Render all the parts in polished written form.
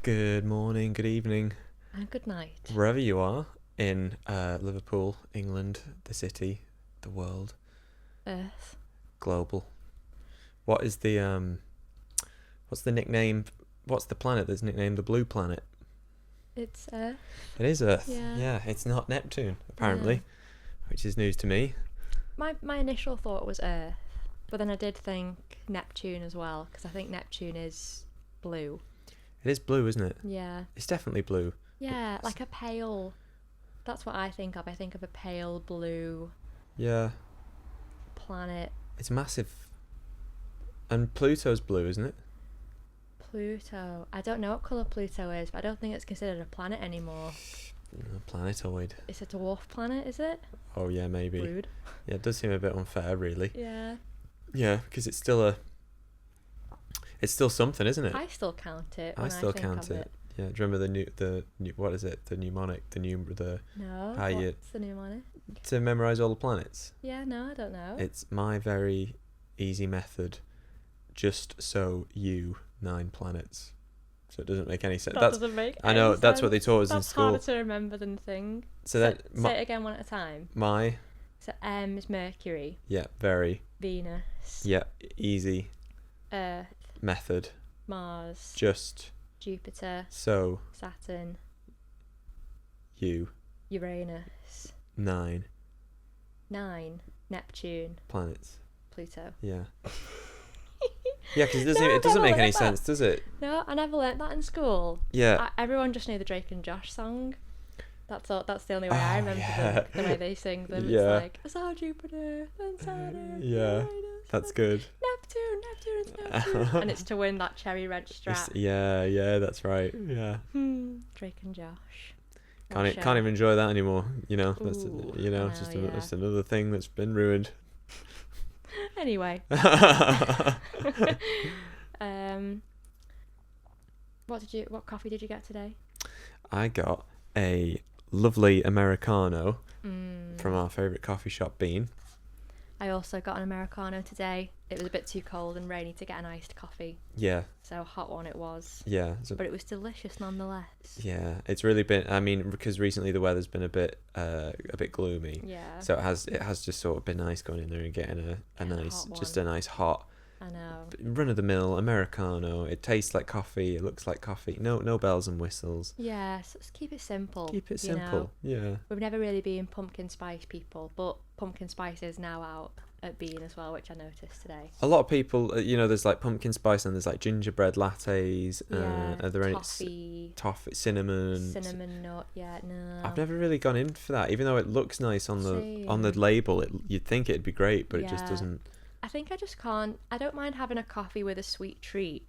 Good morning, good evening, And good night. wherever you are in Liverpool, England, the city, the world, Earth. global. What is what's the nickname? What's the planet that's nicknamed the blue planet? It's Earth. It is Earth. Yeah. It's not Neptune apparently, which is news to me. My initial thought was Earth, but then I did think Neptune as well, because I think Neptune is blue. It is blue, isn't it? Yeah. It's definitely blue. Yeah, like a pale. That's what I think of. I think of a pale blue Yeah, planet. it's massive. And Pluto's blue, isn't it? Pluto. I don't know what colour Pluto is, but I don't think it's considered a planet anymore. Planetoid. It's a dwarf planet, is it? Oh yeah, maybe. Rude. Yeah, it does seem a bit unfair, really. Yeah. Yeah, because it's still something, isn't it? I still count it. I When still think count of it. Yeah, do you remember the new what is it? The mnemonic, No. How you- What's the mnemonic? to memorize all the planets. Yeah, no, I don't know. It's my very easy method. Just so you 9 planets. So it doesn't make any sense. That That's doesn't make I know any that's what they sense. taught us in That's school. harder to remember than thing. So that Say it again one at a time. my So M is Mercury, yeah very Venus, yeah easy Earth, method. Mars, Just Jupiter, so Saturn, you Uranus, 9 Neptune, planets. Pluto. Yeah. Yeah, because No, I it doesn't never make any learnt that. sense, does it? No, I never learnt that in school. Yeah. Everyone just knew the Drake and Josh song. That's all. That's the only way I Oh, remember yeah. them, the way they sing them. Yeah. It's like, I saw Jupiter, then Saturn, Yeah, Uranus, That's then good. Neptune, and Neptune. And it's to win that cherry red strap. Yeah, that's right. Yeah. Drake and Josh. Can't What can't even enjoy that anymore. That's Ooh, you know I it's just know, yeah. it's another thing that's been ruined. Anyway. What coffee did you get today? I got a lovely Americano Mm. from our favourite coffee shop, Bean. I also got an Americano today. It was a bit too cold and rainy to get an iced coffee, Yeah, so a hot one it was. yeah. But it was delicious nonetheless. Yeah, it's really been. I mean, because recently the weather's been a bit gloomy. Yeah. So it has just sort of been nice going in there and getting a Getting a nice, hot just one. a nice hot I know. run of the mill Americano. It tastes like coffee. It looks like coffee. No bells and whistles. Yeah, so just keep it simple. Keep it you know. simple. Yeah. We've never really been pumpkin spice people, but pumpkin spice is now out at Bean as well, which I noticed today. A lot of people, there's like pumpkin spice and there's like gingerbread lattes. Yeah, Are there toffee, toffee, cinnamon? cinnamon nut. Yeah, no. I've never really gone in for that, even though it looks nice on the Same. label. You'd think it'd be great, but it just Yeah. doesn't. I think I just can't. I don't mind having a coffee with a sweet treat,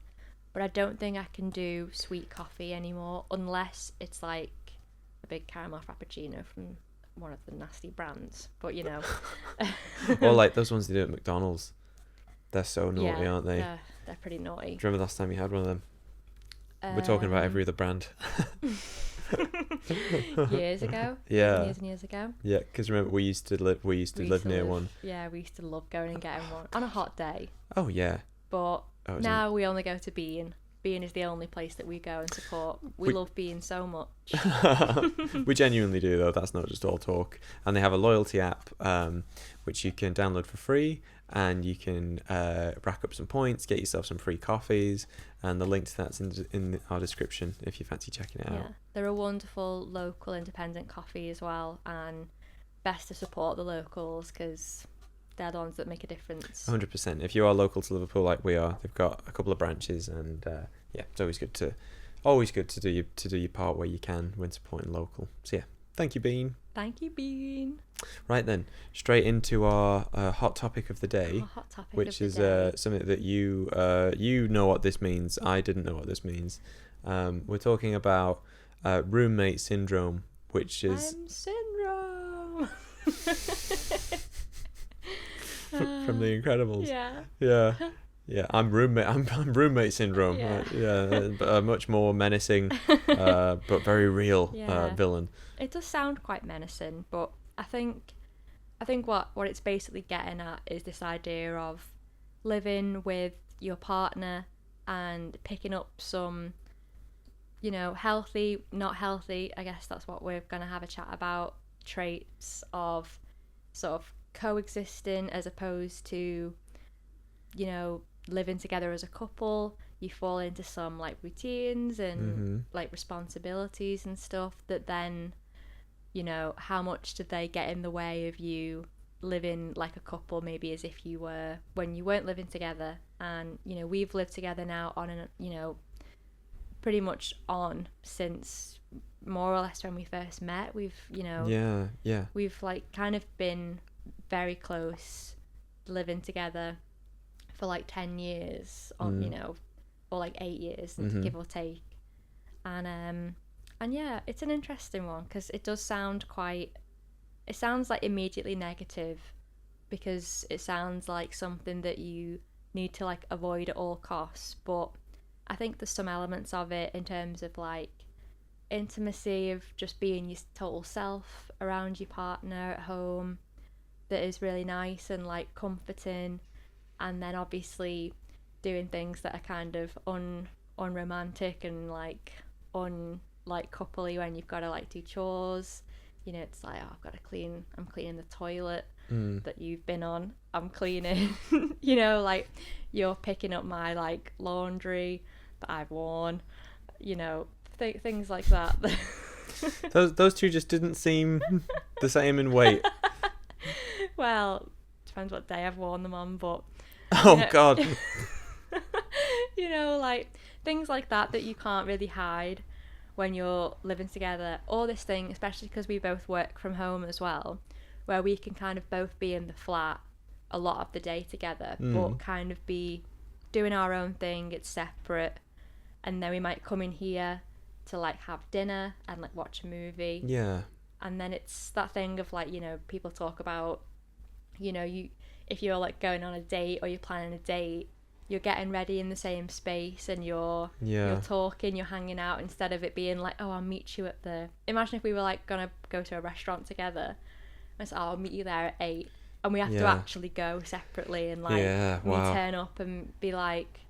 but I don't think I can do sweet coffee anymore unless it's like a big caramel frappuccino from one of the nasty brands. But Or like those ones they do at McDonald's. They're so naughty, aren't they? They're pretty naughty. Do you remember last time you had one of them? We're talking about every other brand. Years ago. Yeah. Years and years ago. Yeah, because remember we used to live near one. Yeah, we used to love going and getting one on a hot day. Oh yeah. But Oh, is now we only go to Bean. Bean is the only place that we go and support. We love Bean so much. We genuinely do though. That's not just all talk. And they have a loyalty app, which you can download for free, and you can rack up some points, get yourself some free coffees, and the link to that's in our description if you fancy checking it out. Yeah, they're a wonderful local independent coffee as well, and best to support the locals because they're the ones that make a difference. 100%. If you are local to Liverpool like we are, they've got a couple of branches, and yeah, it's always good to do your part where you can when supporting local. So yeah, thank you, Bean. Thank you, Bean. Right then, straight into our hot topic of the day, Our hot topic which of is the day. something that you know what this means. I didn't know what this means. We're talking about roommate syndrome, which is I'm syndrome. from The Incredibles. Yeah. Yeah. I'm roommate syndrome. Yeah. But a much more menacing, but very real Yeah. villain. It does sound quite menacing, but I think what it's basically getting at is this idea of living with your partner and picking up some healthy, not healthy. I guess that's what we're going to have a chat about. Traits of sort of coexisting as opposed to, living together as a couple. You fall into some like routines and like responsibilities and stuff that then, how much did they get in the way of you living like a couple, maybe as if you were when you weren't living together. And we've lived together now on and pretty much on since more or less when we first met. We've we've like kind of been very close, living together for like 10 years on or like 8 years, give or take. And yeah, it's an interesting one because it does sound it sounds like immediately negative, because it sounds like something that you need to like avoid at all costs. But I think there's some elements of it in terms of like intimacy, of just being your total self around your partner at home, that is really nice and like comforting. And then obviously doing things that are kind of unromantic and like coupley, when you've got to like do chores. It's like, I'm cleaning the toilet that you've been on, I'm cleaning. Like you're picking up my like laundry that I've worn, things like that. those two just didn't seem the same in weight. Well, depends what day I've worn them on, but God. Like things like that you can't really hide when you're living together. Or this thing, especially because we both work from home as well, where we can kind of both be in the flat a lot of the day together, but kind of be doing our own thing. It's separate, and then we might come in here to like have dinner and like watch a movie. Yeah. And then it's that thing of like, people talk about, if you're like going on a date or you're planning a date, you're getting ready in the same space and you're talking, you're hanging out, instead of it being like, oh, I'll meet you at the... Imagine if we were like gonna go to a restaurant together and say, oh, I'll meet you there at 8, and we have to actually go separately, and like we turn up and be like,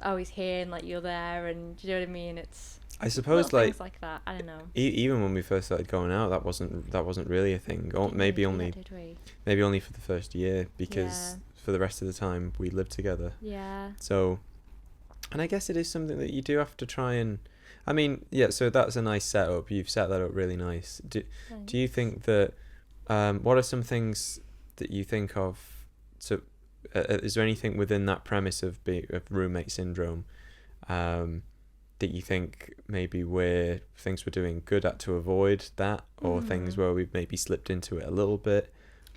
oh, he's here, and like you're there, and do you know what I mean? It's, I suppose like things like that. I don't know. Even when we first started going out, that wasn't really a thing. Or maybe only for the first year, because for the rest of the time we lived together. Yeah. So, and I guess it is something that you do have to try and, I mean, so that's a nice setup. You've set that up really nice. Do you think that, what are some things that you think of, so is there anything within that premise of roommate syndrome that you think maybe things we're doing good at to avoid that, or things where we've maybe slipped into it a little bit,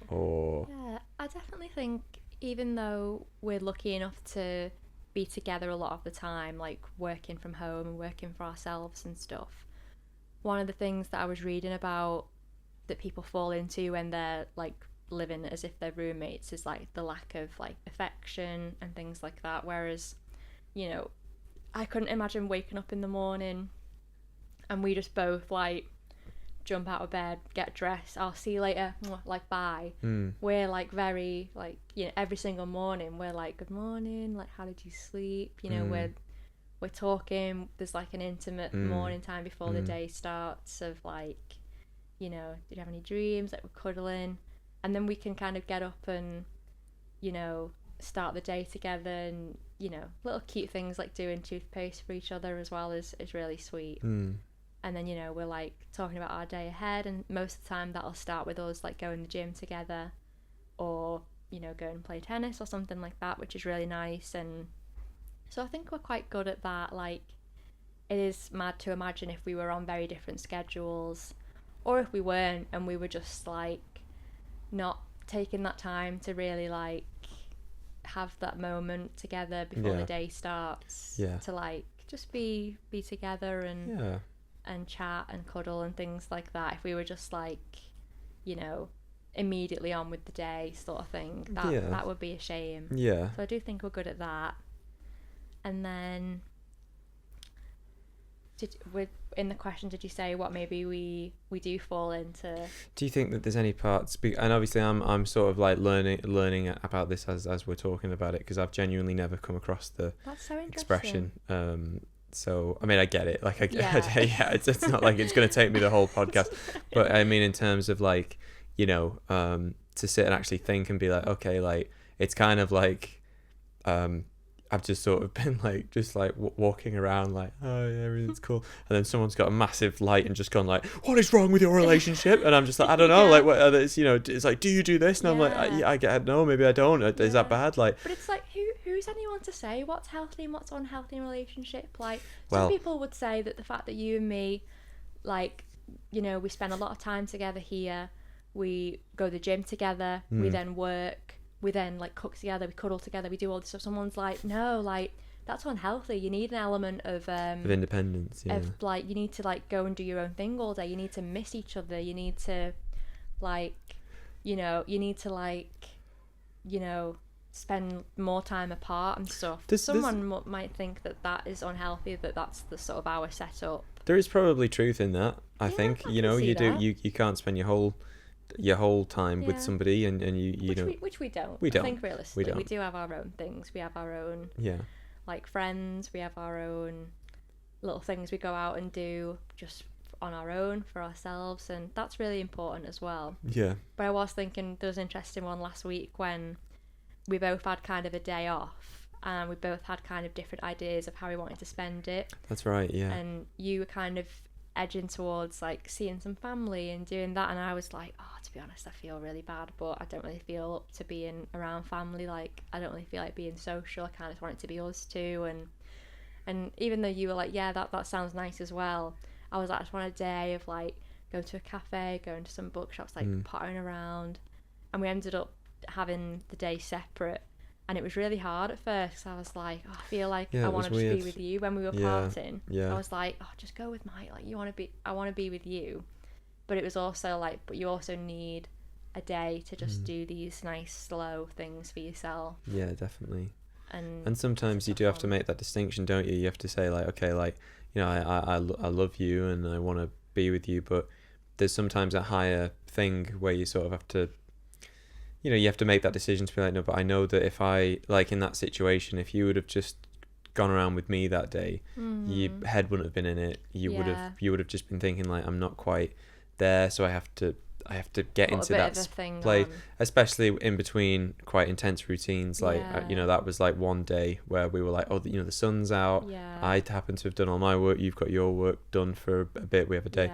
or... Yeah, I definitely think even though we're lucky enough to be together a lot of the time, like working from home and working for ourselves and stuff, one of the things that I was reading about that people fall into when they're like living as if they're roommates is like the lack of like affection and things like that. Whereas, I couldn't imagine waking up in the morning and we just both like jump out of bed, get dressed, I'll see you later, like bye. We're like very like, every single morning we're like, good morning, like how did you sleep? We're talking, there's like an intimate morning time before the day starts of like, did you have any dreams? Like we're cuddling, and then we can kind of get up and start the day together, and little cute things like doing toothpaste for each other as well is really sweet. And then we're like talking about our day ahead, and most of the time that'll start with us like going to the gym together, or go and play tennis or something like that, which is really nice. And so I think we're quite good at that. Like, it is mad to imagine if we were on very different schedules, or if we weren't and we were just like not taking that time to really like have that moment together before the day starts, to like just be together and chat and cuddle and things like that. If we were just like immediately on with the day sort of thing, that would be a shame. So I do think we're good at that. And then in the question, did you say what maybe we do fall into? Do you think that there's any parts, and obviously I'm sort of like learning about this as we're talking about it, because I've genuinely never come across the expression. So, I mean, I get it. Like, Yeah. yeah, it's not like it's going to take me the whole podcast. But I mean, in terms of like, to sit and actually think and be like, okay, like, it's kind of like, I've just sort of been like, just like walking around like, oh yeah, everything's cool. And then someone's got a massive light and just gone like, what is wrong with your relationship? And I'm just like, I don't know, Yeah. like, what are this, it's like, do you do this? And I'm like, I get, no, maybe I don't. Is that bad? Like, but it's like, who's anyone to say what's healthy and what's unhealthy in a relationship? Like, well, some people would say that the fact that you and me, like, we spend a lot of time together here, we go to the gym together, we then work, we then like cook together, we cuddle together, we do all this stuff. Someone's like, no, like, that's unhealthy. You need an element of independence, of like, you need to like go and do your own thing all day. You need to miss each other. You need to like, you need to like, spend more time apart and stuff. Someone might think that is unhealthy, that's the sort of our setup. There is probably truth in that. I think I can see you can't spend your whole time with somebody and which we don't. We don't. I think realistically, we do have our own things. We have our own like friends. We have our own little things we go out and do just on our own for ourselves, and that's really important as well. Yeah. But I was thinking there was an interesting one last week when we both had kind of a day off and we both had kind of different ideas of how we wanted to spend it. That's right, yeah. And you were kind of edging towards like seeing some family and doing that, and I was like, oh, to be honest, I feel really bad, but I don't really feel up to being around family. Like, I don't really feel like being social. I kind of want it to be us two. And even though you were like, yeah, that sounds nice as well, I was like, I just want a day of like going to a cafe, going to some bookshops, like pottering around. And we ended up having the day separate, and it was really hard at first because I was like, oh, I feel like I want to just be with you when we were partying. I was like, oh, just go with Mike, like, I want to be with you. But it was also like, but you also need a day to just do these nice slow things for yourself. Yeah, definitely. And sometimes you do have to make that distinction, don't you? You have to say like, okay, like, I love you and I want to be with you, but there's sometimes a higher thing where you sort of have to, you have to make that decision to be like, no, but I know that if I, like in that situation, if you would have just gone around with me that day, your head wouldn't have been in it. You would have just been thinking like, I'm not quite there, so I have to get into that place, especially in between quite intense routines. Like, that was like one day where we were like, oh, the sun's out. I happen to have done all my work. You've got your work done for a bit. We have a day.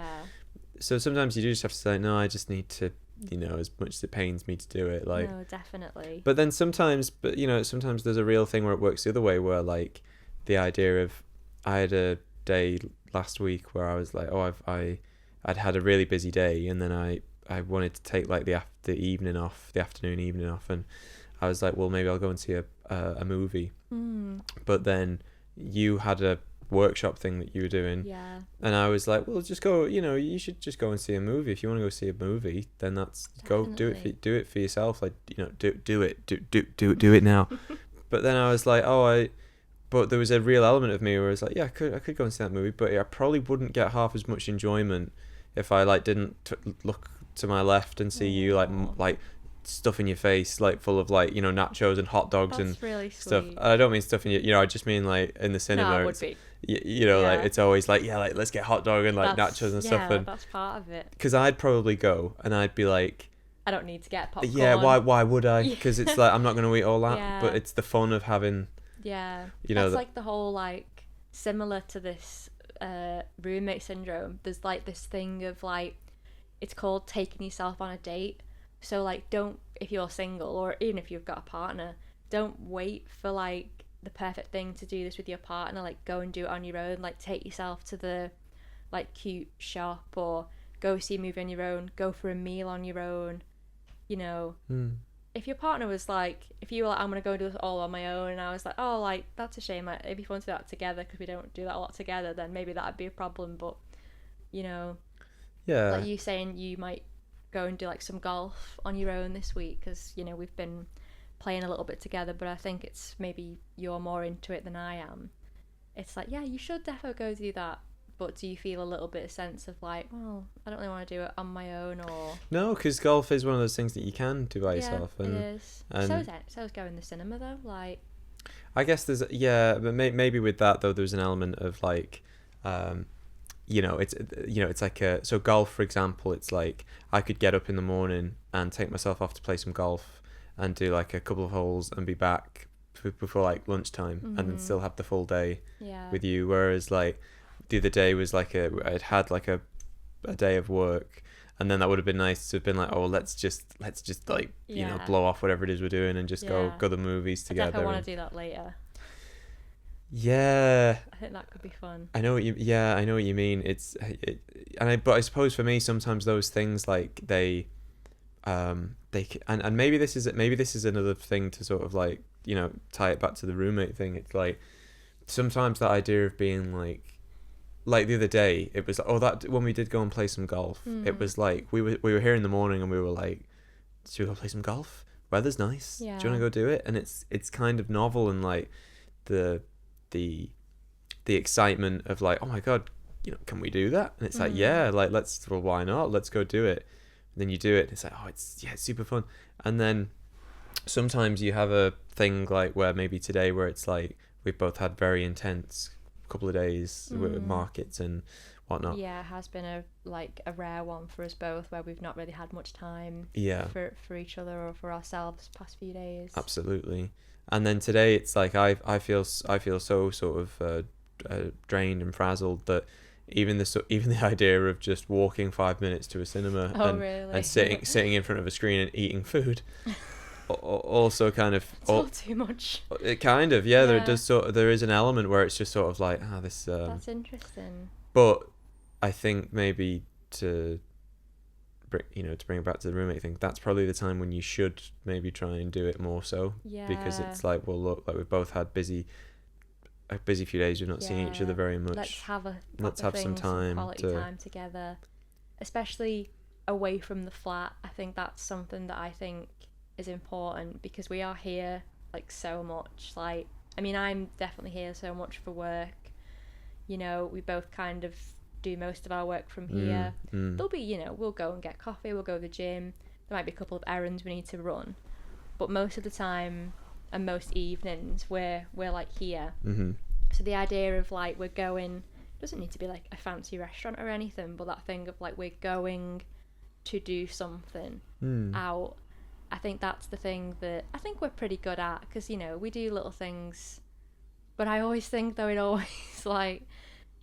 So sometimes you do just have to say, no, I just need to, as much as it pains me to do it. Like, no, definitely. But then sometimes there's a real thing where it works the other way, where like the idea of, I had a day last week where I was like, oh, I'd had a really busy day, and then I wanted to take like the afternoon evening off, and I was like, well, maybe I'll go and see a movie. But then you had a workshop thing that you were doing, and I was like, well, just go, you should just go and see a movie. If you want to go see a movie, then that's Definitely. do it for yourself, like, do it now. But then I was like, but there was a real element of me where I was like, yeah, I could go and see that movie, but I probably wouldn't get half as much enjoyment if I like didn't look to my left and see you like stuff in your face, like full of like nachos and hot dogs. That's and really stuff. I don't mean stuff in your, I just mean like in the cinema. No, it would be. Like it's always like, like let's get hot dog and like nachos and stuff. And that's part of it. Because I'd probably go and I'd be like, I don't need to get popcorn. Yeah, why would I? Because it's like, I'm not going to eat all that. But it's the fun of having. Yeah. That's like the whole like similar to this roommate syndrome. There's like this thing of like, it's called taking yourself on a date. So like, don't, if you're single or even if you've got a partner, don't wait for like the perfect thing to do this with your partner. Like, go and do it on your own. Like, take yourself to the like cute shop, or go see a movie on your own, go for a meal on your own. If your partner was like, if you were like, I'm gonna go do this all on my own, and I was like, oh, like, that's a shame, like, it'd be fun to do that together because we don't do that a lot together, then maybe that'd be a problem. But like you saying you might go and do like some golf on your own this week because we've been playing a little bit together, but I think it's maybe you're more into it than I am. It's like, yeah, you should definitely go do that, but do you feel a little bit of sense of like, well, I don't really want to do it on my own? Or no, because golf is one of those things that you can do by yourself. And it is. And so is going to the cinema though. Like, I guess there's but maybe with that though there's an element of like, it's like so golf for example. It's like I could get up in the morning and take myself off to play some golf and do like a couple of holes and be back before like lunchtime and then still have the full day with you. Whereas like the other day was like I'd had like a day of work. And then that would have been nice to have been like, oh, let's just like blow off whatever it is we're doing and just go to the movies together. I definitely want to do that later. Yeah, I think that could be fun. I know what you mean. But I suppose for me sometimes those things like and maybe this is another thing to sort of like tie it back to the roommate thing. It's like sometimes that idea of being like the other day, it was that when we did go and play some golf, it was like we were here in the morning and we were like, should we go play some golf? Weather's nice. Yeah. Do you want to go do it? And it's kind of novel and like the excitement of like, oh my god, can we do that? And it's like, yeah, like why not? Let's go do it. And then you do it and it's like, oh, it's super fun. And then sometimes you have a thing like where maybe today where it's like we've both had very intense couple of days with markets and whatnot. Yeah, it has been a rare one for us both where we've not really had much time for each other or for ourselves past few days. Absolutely. And then today it's like I feel so sort of drained and frazzled that even the idea of just walking 5 minutes to a cinema and sitting in front of a screen and eating food also kind of it's all too much. It kind of there is an element where it's just sort of like this that's interesting. But I think maybe to bring it back to the roommate thing, that's probably the time when you should maybe try and do it more so, because it's like, well, look, like we've both had a busy few days, we've not seen each other very much. Let's have some time together, especially away from the flat. I think that's something that I think is important because we are here like so much. Like, I mean, I'm definitely here so much for work. We both kind of do most of our work from here. There'll be, we'll go and get coffee, we'll go to the gym. There might be a couple of errands we need to run, but most of the time and most evenings we're like here. So the idea of like we're going, doesn't need to be like a fancy restaurant or anything, but that thing of like we're going to do something out. I think that's the thing that I think we're pretty good at, because we do little things, but I always think though it always like,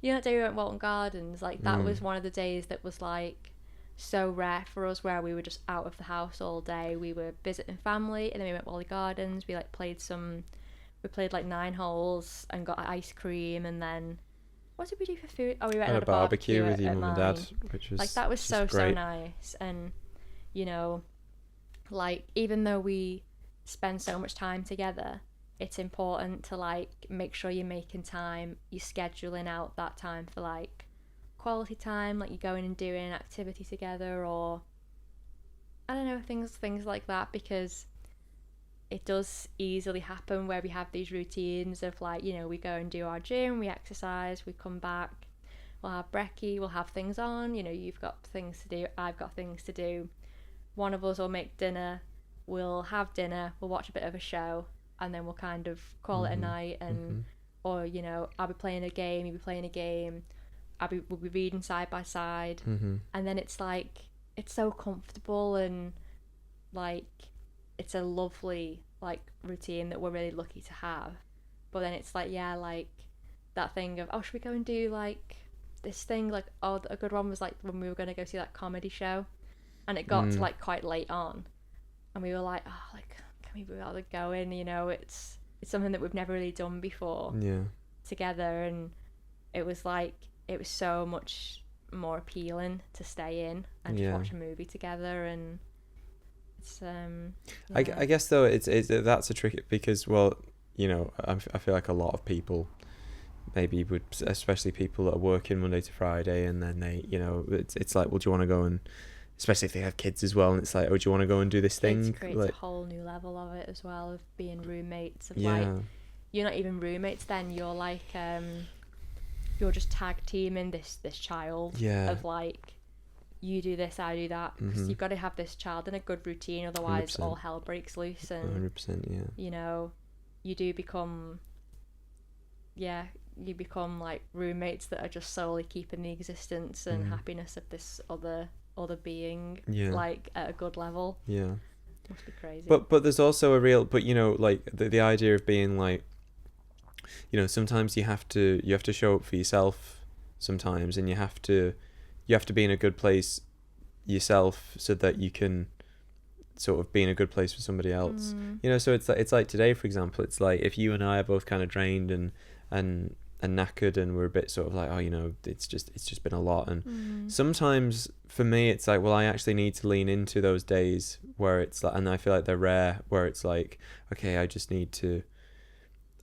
that day we went Walton Gardens, like that was one of the days that was like so rare for us, where we were just out of the house all day. We were visiting family and then we went Wally Gardens. We like played like 9 holes and got ice cream, and then what did we do for food? Oh, we went on a barbecue with your mum and dad, which was like that was so nice. And like even though we spend so much time together, it's important to like make sure you're making time, you're scheduling out that time for like quality time, like you're going and doing an activity together, or I don't know, things like that, because it does easily happen where we have these routines of like, we go and do our gym, we exercise, we come back, we'll have brekkie, we'll have things on, you've got things to do, I've got things to do. One of us will make dinner, we'll have dinner, we'll watch a bit of a show, and then we'll kind of call it a night. And or I'll be playing a game, you'll be playing a game, we'll be reading side by side, and then it's like it's so comfortable, and like it's a lovely like routine that we're really lucky to have. But then it's like, like that thing of, oh, should we go and do like this thing, like, oh, a good one was like when we were going to go see that comedy show, and it got to like quite late on, and we were like, oh, like can we be able to go in, it's something that we've never really done before together, and it was so much more appealing to stay in and just watch a movie together. And it's I guess though it's that's a trick, because well, I feel like a lot of people maybe would, especially people that are working Monday to Friday, and then they it's like, well, do you want to go and, especially if they have kids as well, and it's like, oh, do you want to go and do this thing? It creates a whole new level of it as well, of being roommates, of like, you're not even roommates then, you're like you're just tag teaming this child of like, you do this, I do that, because you've got to have this child in a good routine, otherwise 100%. All hell breaks loose. And 100%, you do become, yeah, you become like roommates that are just solely keeping the existence and happiness of this other being, like at a good level. Yeah. Must be crazy. But there's also a real, but you know, like the idea of being like, you know, sometimes you have to show up for yourself sometimes, and you have to be in a good place yourself so that you can sort of be in a good place for somebody else. You know, so it's like today, for example, it's like if you and I are both kind of drained and knackered, and we're a bit sort of like, oh, you know, it's just been a lot, and sometimes for me it's like, well, I actually need to lean into those days where it's like, and I feel like they're rare, where it's like, okay, I just need to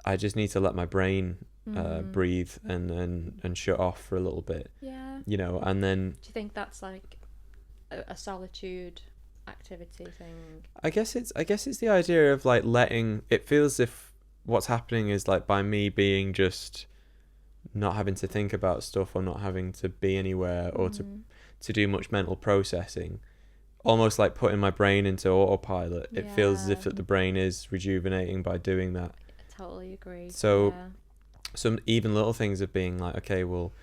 let my brain breathe and shut off for a little bit. Yeah. You know, and then do you think that's like a solitude activity thing? I guess it's the idea of like letting it feel as if what's happening is like by me being just not having to think about stuff or not having to be anywhere or to do much mental processing, almost like putting my brain into autopilot. It feels as if that the brain is rejuvenating by doing that. I totally agree. So some even little things of being like, okay, well,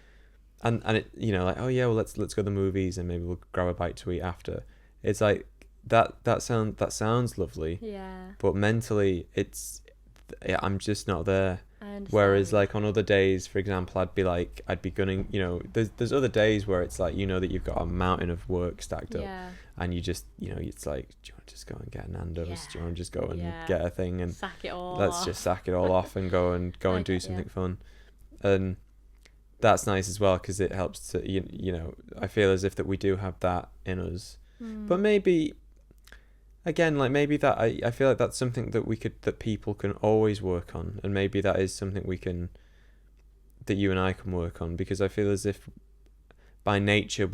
and it, you know, like, oh yeah, well, let's go to the movies and maybe we'll grab a bite to eat after. It's like that sounds lovely. Yeah. But mentally, I'm just not there. Whereas like on other days, for example, I'd be gunning, you know, there's other days where it's like, you know, that you've got a mountain of work stacked up, and you just, you know, it's like, do you want to just go and get Nando's? Do you want to just go and get a thing and sack it all let's off. Just sack it all off and go and do something fun. And that's nice as well, because it helps to, you know, I feel as if that we do have that in us. But maybe again, like maybe that I feel like that's something that people can always work on, and maybe that is something that you and I can work on, because I feel as if by nature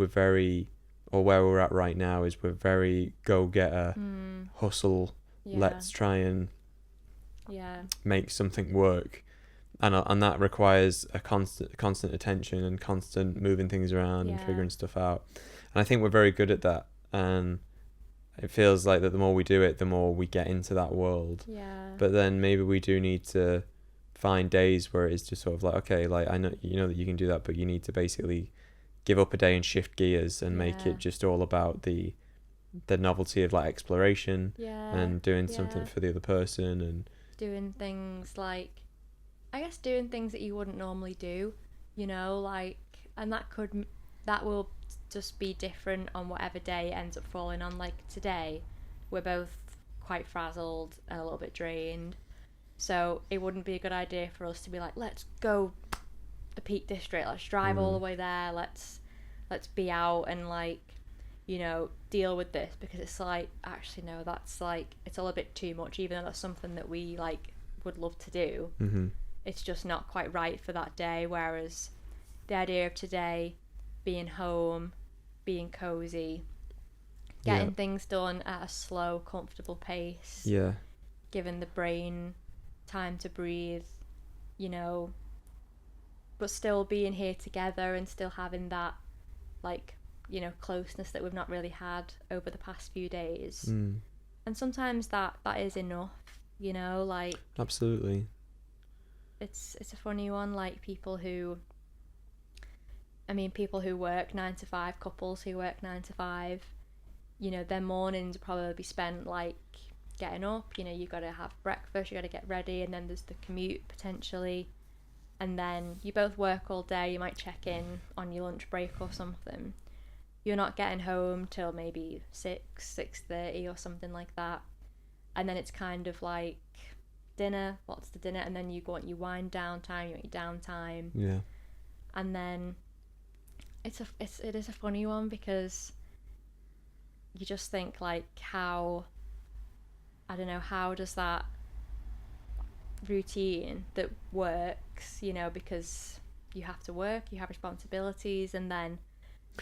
or where we're at right now is we're very go-getter, hustle, let's try and make something work, and that requires a constant attention and constant moving things around and figuring stuff out, and I think we're very good at that, and it feels like that the more we do it, the more we get into that world. But then maybe we do need to find days where it's just sort of like, okay, like I know, you know, that you can do that, but you need to basically give up a day and shift gears and make it just all about the novelty of like exploration and doing something for the other person, and doing things like, I guess, doing things that you wouldn't normally do, you know, like, and that will just be different on whatever day it ends up falling on. Like today, we're both quite frazzled and a little bit drained, so it wouldn't be a good idea for us to be like, let's go the Peak District, let's drive all the way there, let's be out and like, you know, deal with this, because it's like, actually no, that's like, it's a little bit too much, even though that's something that we like would love to do. It's just not quite right for that day. Whereas the idea of today being home, being cozy, getting things done at a slow, comfortable pace, giving the brain time to breathe, you know, but still being here together and still having that, like, you know, closeness that we've not really had over the past few days. And sometimes that is enough, you know, like, absolutely. It's a funny one, like people who work 9 to 5, couples who work 9 to 5, you know, their mornings will probably be spent like getting up, you know, you got to have breakfast, you got to get ready, and then there's the commute potentially, and then you both work all day, you might check in on your lunch break or something, you're not getting home till maybe 6:30 or something like that, and then it's kind of like dinner, what's the dinner, and then you want your wind down time, you want your downtime, and then it is a funny one, because you just think like, how does that routine that works, you know, because you have to work, you have responsibilities, and then,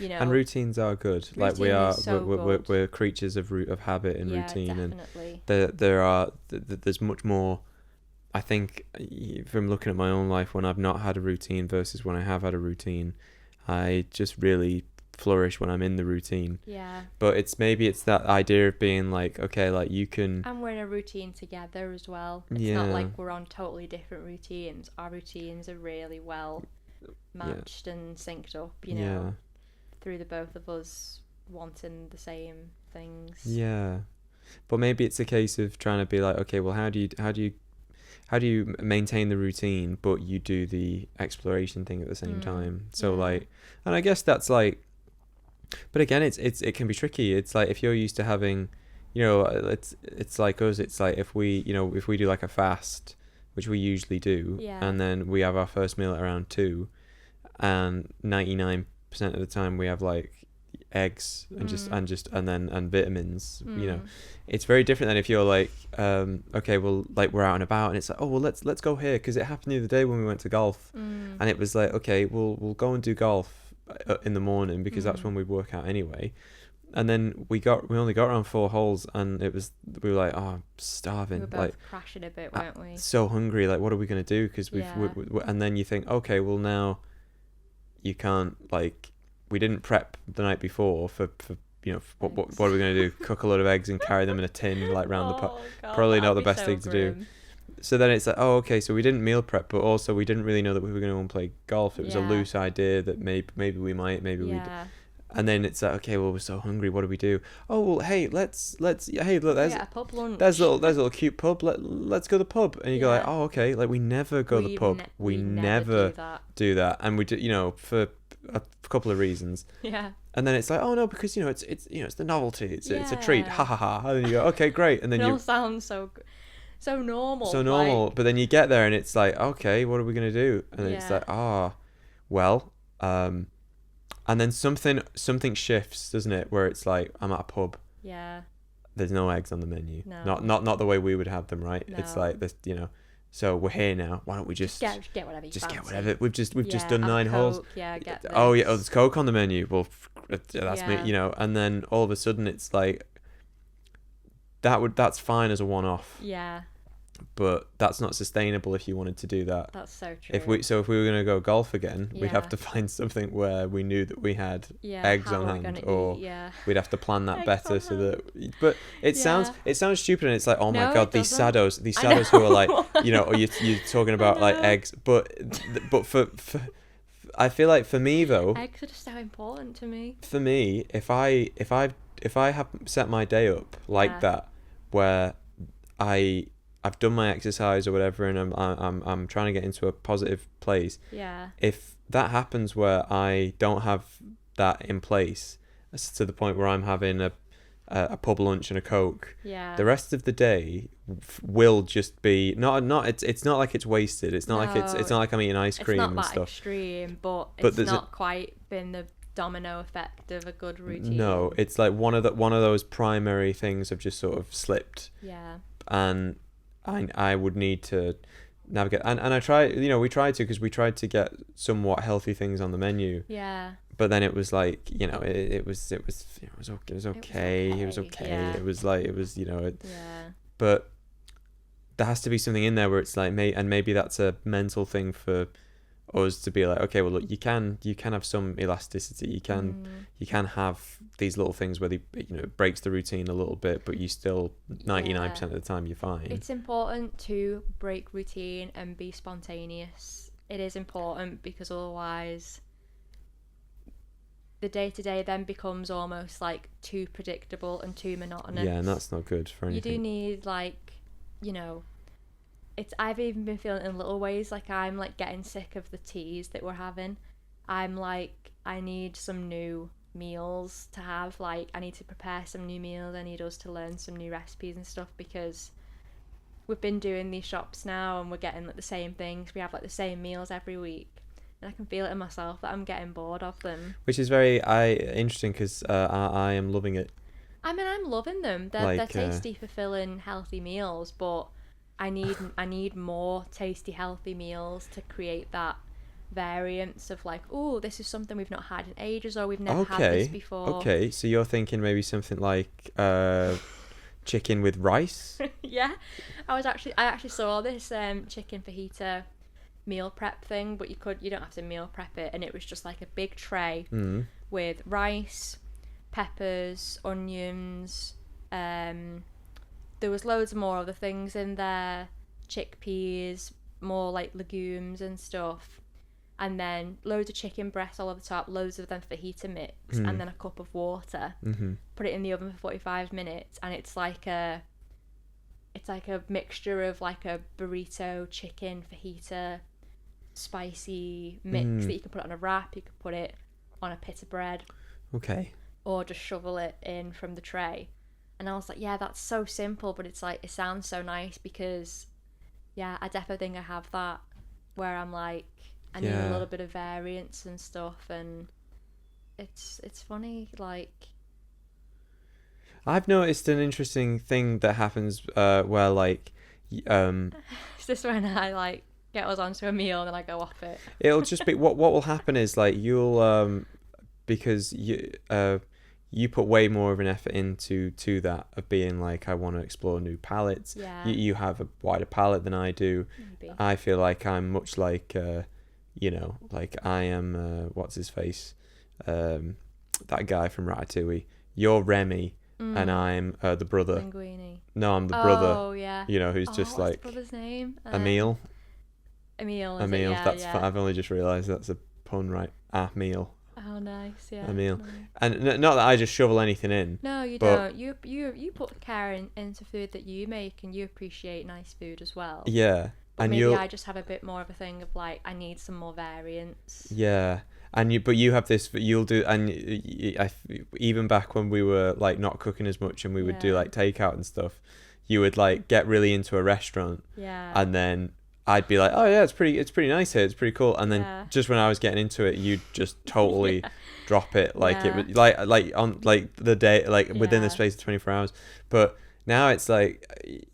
you know, and routines are good. Like we're creatures of habit and routine, definitely. And there's much more. I think from looking at my own life, when I've not had a routine versus when I have had a routine, I just really flourish when I'm in the routine. Yeah. But maybe it's that idea of being like, okay, like you can. And we're in a routine together as well. It's not like we're on totally different routines. Our routines are really well matched and synced up, you know, through the both of us wanting the same things. Yeah. But maybe it's a case of trying to be like, okay, well, how do you maintain the routine, but you do the exploration thing at the same time? So like, and I guess that's like, but again, it can be tricky. It's like if you're used to having, you know, it's like us. It's like if we do like a fast, which we usually do, and then we have our first meal at around 2, and 99% of the time we have like eggs and vitamins. You know, it's very different than if you're like okay, well, like we're out and about and it's like, oh well, let's go here, because it happened the other day when we went to golf, and it was like, okay, we'll go and do golf in the morning because that's when we work out anyway. And then we only got around 4 holes, and we were like, oh, I'm starving. We were both like crashing a bit, weren't we? So hungry. Like, what are we gonna do? Because and then you think, okay, well now you can't, like, we didn't prep the night before for you know, what are we going to do? Cook a lot of eggs and carry them in a tin like round the pub? Probably not the best thing to do. So then it's like, oh, okay, so we didn't meal prep, but also we didn't really know that we were going to go and play golf. It was a loose idea that maybe we might, we. And then it's like, okay, well, we're so hungry. What do we do? Oh, well, hey, let's hey, look, there's a pub lunch. There's a little cute pub. Let's go to the pub. And you go like, oh, okay, like we never go to the pub. We never do that. And we do, you know, for a couple of reasons. Yeah. And then it's like, oh no, because you know it's you know, it's the novelty. It's a treat. Ha ha ha. And then you go, okay, great. And then it all sounds so normal. So normal, like... but then you get there and it's like, okay, what are we gonna do? And then it's like, well, and then something shifts, doesn't it? Where it's like, I'm at a pub. Yeah. There's no eggs on the menu. No. Not the way we would have them, right? No. It's like this, you know. So we're here now. Why don't we just get whatever you fancy. Get whatever. We've just done 9 holes. Yeah, get this. Oh yeah, there's Coke on the menu. Well, that's me, you know. And then all of a sudden it's like that's fine as a one-off. Yeah. But that's not sustainable if you wanted to do that. That's so true. If we were going to go golf again, we'd have to find something where we knew that we had eggs on hand, or we'd have to plan that better so that. But it sounds stupid, and it's like, oh my god, these saddos who are like, you know, or you're talking about like eggs, but for I feel like for me though, eggs are just so important to me. For me, if I have set my day up like that, where I've done my exercise or whatever, and I'm trying to get into a positive place. Yeah. If that happens where I don't have that in place, to the point where I'm having a pub lunch and a Coke, the rest of the day will just be it's not like it's wasted. It's not it's not like I'm eating ice cream and stuff. It's not that extreme, but it's not quite been the domino effect of a good routine. No, it's like one of those primary things have just sort of slipped. Yeah. And I would need to navigate, and I try, you know, we tried to get somewhat healthy things on the menu. Yeah. But then it was like, you know, it was okay. Yeah. It was like, you know, but there has to be something in there where it's like, maybe that's a mental thing for us to be like, okay, well, look, you can have some elasticity. You can have these little things where it breaks the routine a little bit, but you still 99% of the time you're fine. It's important to break routine and be spontaneous. It is important, because otherwise the day-to-day then becomes almost like too predictable and too monotonous. Yeah, and that's not good for anything. You do need, like, you know, I've even been feeling in little ways, like I'm like getting sick of the teas that we're having. I'm like, I need some new meals to have. Like, I need to prepare some new meals. I need us to learn some new recipes and stuff, because we've been doing these shops now and we're getting like the same things. We have like the same meals every week, and I can feel it in myself that I'm getting bored of them. Which is very interesting, because I am loving it. I mean, I'm loving them. They're tasty, fulfilling, healthy meals, but I need more tasty, healthy meals to create that variance of like, oh, this is something we've not had in ages, or we've never had this before. Okay, so you're thinking maybe something like chicken with rice? Yeah, I actually saw this chicken fajita meal prep thing, but you don't have to meal prep it, and it was just like a big tray with rice, peppers, onions. There was loads more other things in there, chickpeas, more like legumes and stuff, and then loads of chicken breasts all over the top, loads of them fajita mix, and then a cup of water. Put it in the oven for 45 minutes, and it's like a mixture of like a burrito, chicken, fajita, spicy mix that you can put on a wrap. You can put it on a pita bread, or just shovel it in from the tray. And I was like, yeah, that's so simple, but it's like, it sounds so nice, because yeah, I definitely think I have that, where I'm like, I need a little bit of variance and stuff. And it's funny, like, I've noticed an interesting thing that happens where like it's just when I like get us onto a meal and then I go off it. It'll just be what will happen is like you'll because you put way more of an effort into that of being like, I want to explore new palettes. Yeah. You have a wider palette than I do. Maybe. I feel like I'm much like like I am what's his face, that guy from Ratatouille. You're Remy. And I'm the brother. Linguini. No, I'm the brother. Oh yeah. Who's just what's like the brother's name? Emil. Emil. Emil. Yeah, that's yeah. fun. I've only just realised that's a pun, right? Emil. Oh, nice. Yeah. Emil. Nice. And not that I just shovel anything in. No, you but, don't. You put care into food that you make, and you appreciate nice food as well. Yeah. But and maybe I just have a bit more of a thing of like, I need some more variance. Yeah. And you have this, you'll do, and even back when we were like not cooking as much and we would do like takeout and stuff, you would like get really into a restaurant. Yeah. And then I'd be like, oh yeah, it's pretty nice here, it's pretty cool. And then just when I was getting into it, you'd just totally drop it, like it was like on like the day, like within the space of 24 hours. But now it's like,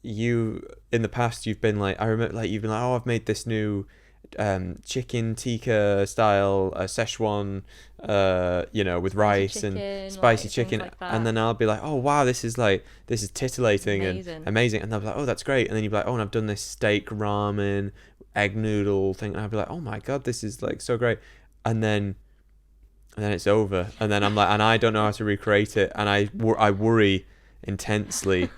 you in the past you've been like, I remember like you've been like, oh, I've made this new chicken tikka style Szechuan with rice and spicy chicken, like and then I'll be like, oh wow, this is titillating and amazing, and they'll be like, oh, that's great. And then you'll be like, oh, and I've done this steak ramen egg noodle thing, and I'll be like, oh my god, this is like so great. And then it's over, and then I'm like, and I don't know how to recreate it, and I worry intensely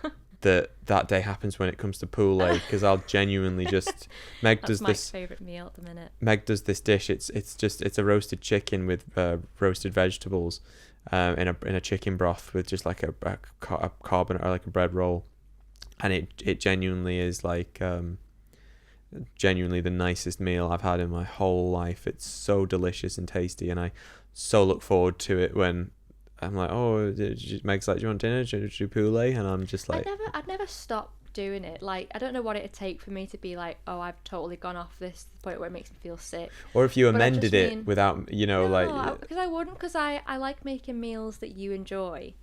that day happens when it comes to poulet, because I'll genuinely just That's my favourite meal at the minute. Meg does this dish. It's a roasted chicken with roasted vegetables in a chicken broth with just like a carbonate or like a bread roll, and it genuinely is like genuinely the nicest meal I've had in my whole life. It's so delicious and tasty, and I so look forward to it when I'm like, oh, Meg's like, do you want dinner? Do you do poulet? And I'm just like, I'd never stop doing it. Like, I don't know what it'd take for me to be like, oh, I've totally gone off this to the point where it makes me feel sick. Or if you amended it without, no, because I wouldn't, because I like making meals that you enjoy,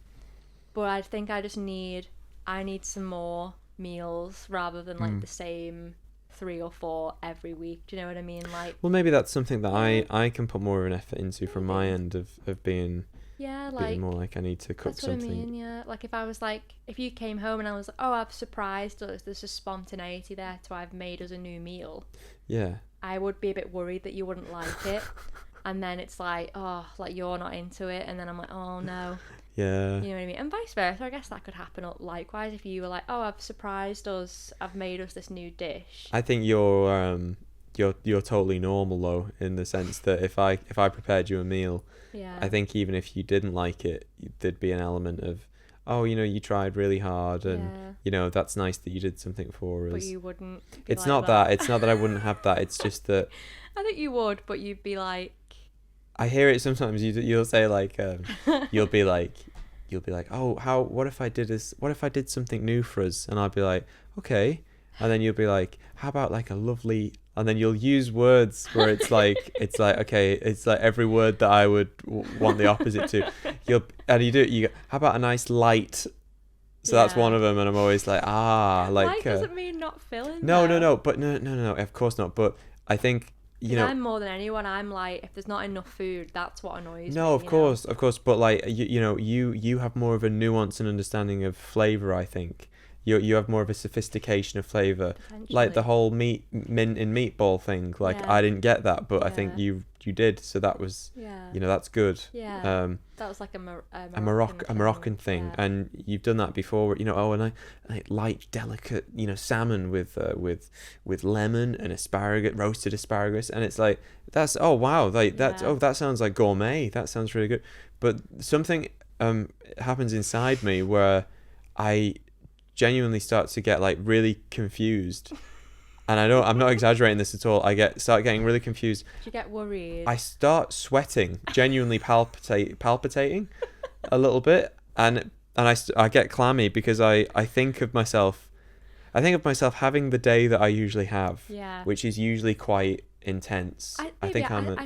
but I think I need some more meals rather than like the same 3 or 4 every week. Do you know what I mean? Like, well, maybe that's something that I can put more of an effort into from my end of being. Yeah, like, more like I need to cook something. That's what I mean, yeah. Like, if I was like, if you came home and I was like, oh, I've surprised us, there's a spontaneity there to I've made us a new meal. Yeah. I would be a bit worried that you wouldn't like it. And then it's like, oh, like you're not into it. And then I'm like, oh, no. Yeah. You know what I mean? And vice versa. I guess that could happen likewise if you were like, oh, I've surprised us, I've made us this new dish. I think you're totally normal though, in the sense that if I prepared you a meal, I think even if you didn't like it, there'd be an element of, oh, you tried really hard, and that's nice that you did something for us. But you wouldn't. It's like not that. It's not that I wouldn't have that. It's just that. I think you would, but you'd be like. I hear it sometimes. You'll say like, you'll be like, oh, what if I did something new for us? And I'll be like, okay. And then you'll be like, how about like a lovely, and then you'll use words where it's like okay, it's like every word that I would want the opposite to. You go, how about a nice light? So that's one of them, and I'm always like, like. Light doesn't mean not filling. No, but no, of course not. But I think I'm more than anyone. I'm like, if there's not enough food, that's what annoys me. No, of course, but like you have more of a nuance and understanding of flavor, I think, you have more of a sophistication of flavor, like the Potentially. whole mint and meatball thing. Like Yeah. I didn't get that, but I think Yeah. you did, so that was, Yeah. that's good. Yeah. That was like a Moroccan thing, Yeah. and you've done that before. And I like delicate, salmon with lemon and asparagus, roasted asparagus, and it's like that's, oh wow, like that's, Yeah. oh, that sounds like gourmet. That sounds really good. But something happens inside me where I genuinely start to get like really confused. And I'm not exaggerating this at all. Start getting really confused. Do you get worried? I start sweating, genuinely palpitating a little bit, and I get clammy because I think of myself having the day that I usually have, Yeah. which is usually quite intense. I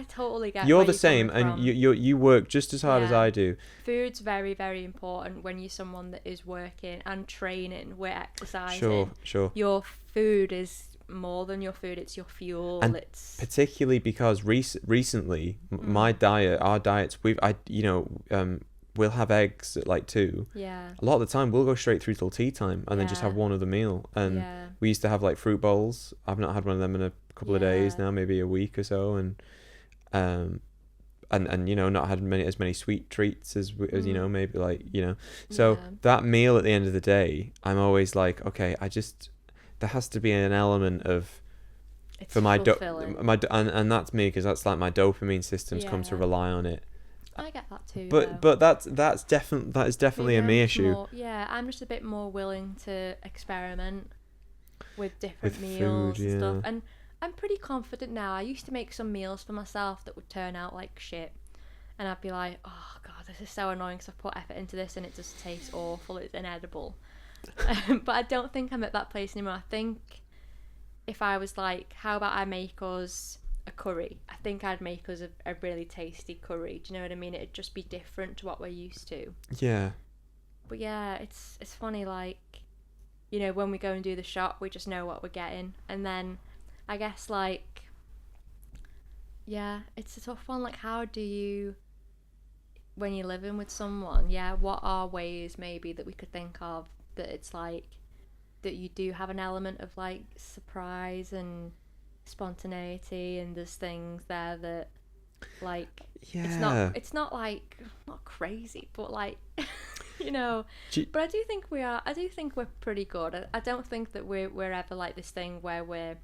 totally get You're where the you're same, coming and from. you work just as hard as Yeah. I do. Food's very, very important when you're someone that is working and training, we're exercising. Sure. Your food is more than your food, it's your fuel. And it's particularly because recently my diet, our diets, we'll have eggs at like 2. Yeah. A lot of the time we'll go straight through till tea time and then just have Yeah. one other meal. And Yeah. we used to have like fruit bowls. I've not had one of them in a couple of days Yeah. now, maybe a week or so, and not had as many sweet treats as maybe like, so Yeah. that meal at the end of the day, I'm always like, okay, there has to be an element of, It's for my fulfilling. and that's me, because that's like my dopamine system's come to Yeah. rely on it. I get that too. But that is definitely a me issue. I'm just a bit more willing to experiment with different With meals food, and stuff. yeah. And I'm pretty confident now. I used to make some meals for myself that would turn out like shit. And I'd be like, oh god, this is so annoying because I've put effort into this and it just tastes awful. It's inedible. But I don't think I'm at that place anymore. I think if I was like, how about I make us a curry? I think I'd make us a really tasty curry. Do you know what I mean? It'd just be different to what we're used to. Yeah. But yeah, it's funny, like, when we go and do the shop, we just know what we're getting. And then I guess, like, yeah, it's a tough one. Like, how do you, when you're living with someone, what are ways maybe that we could think of that it's like, that you do have an element of like surprise and spontaneity, and there's things there that, like, Yeah. it's not like, not crazy, but like, Do you- but I do think we're pretty good. I don't think that we're ever like this thing where we're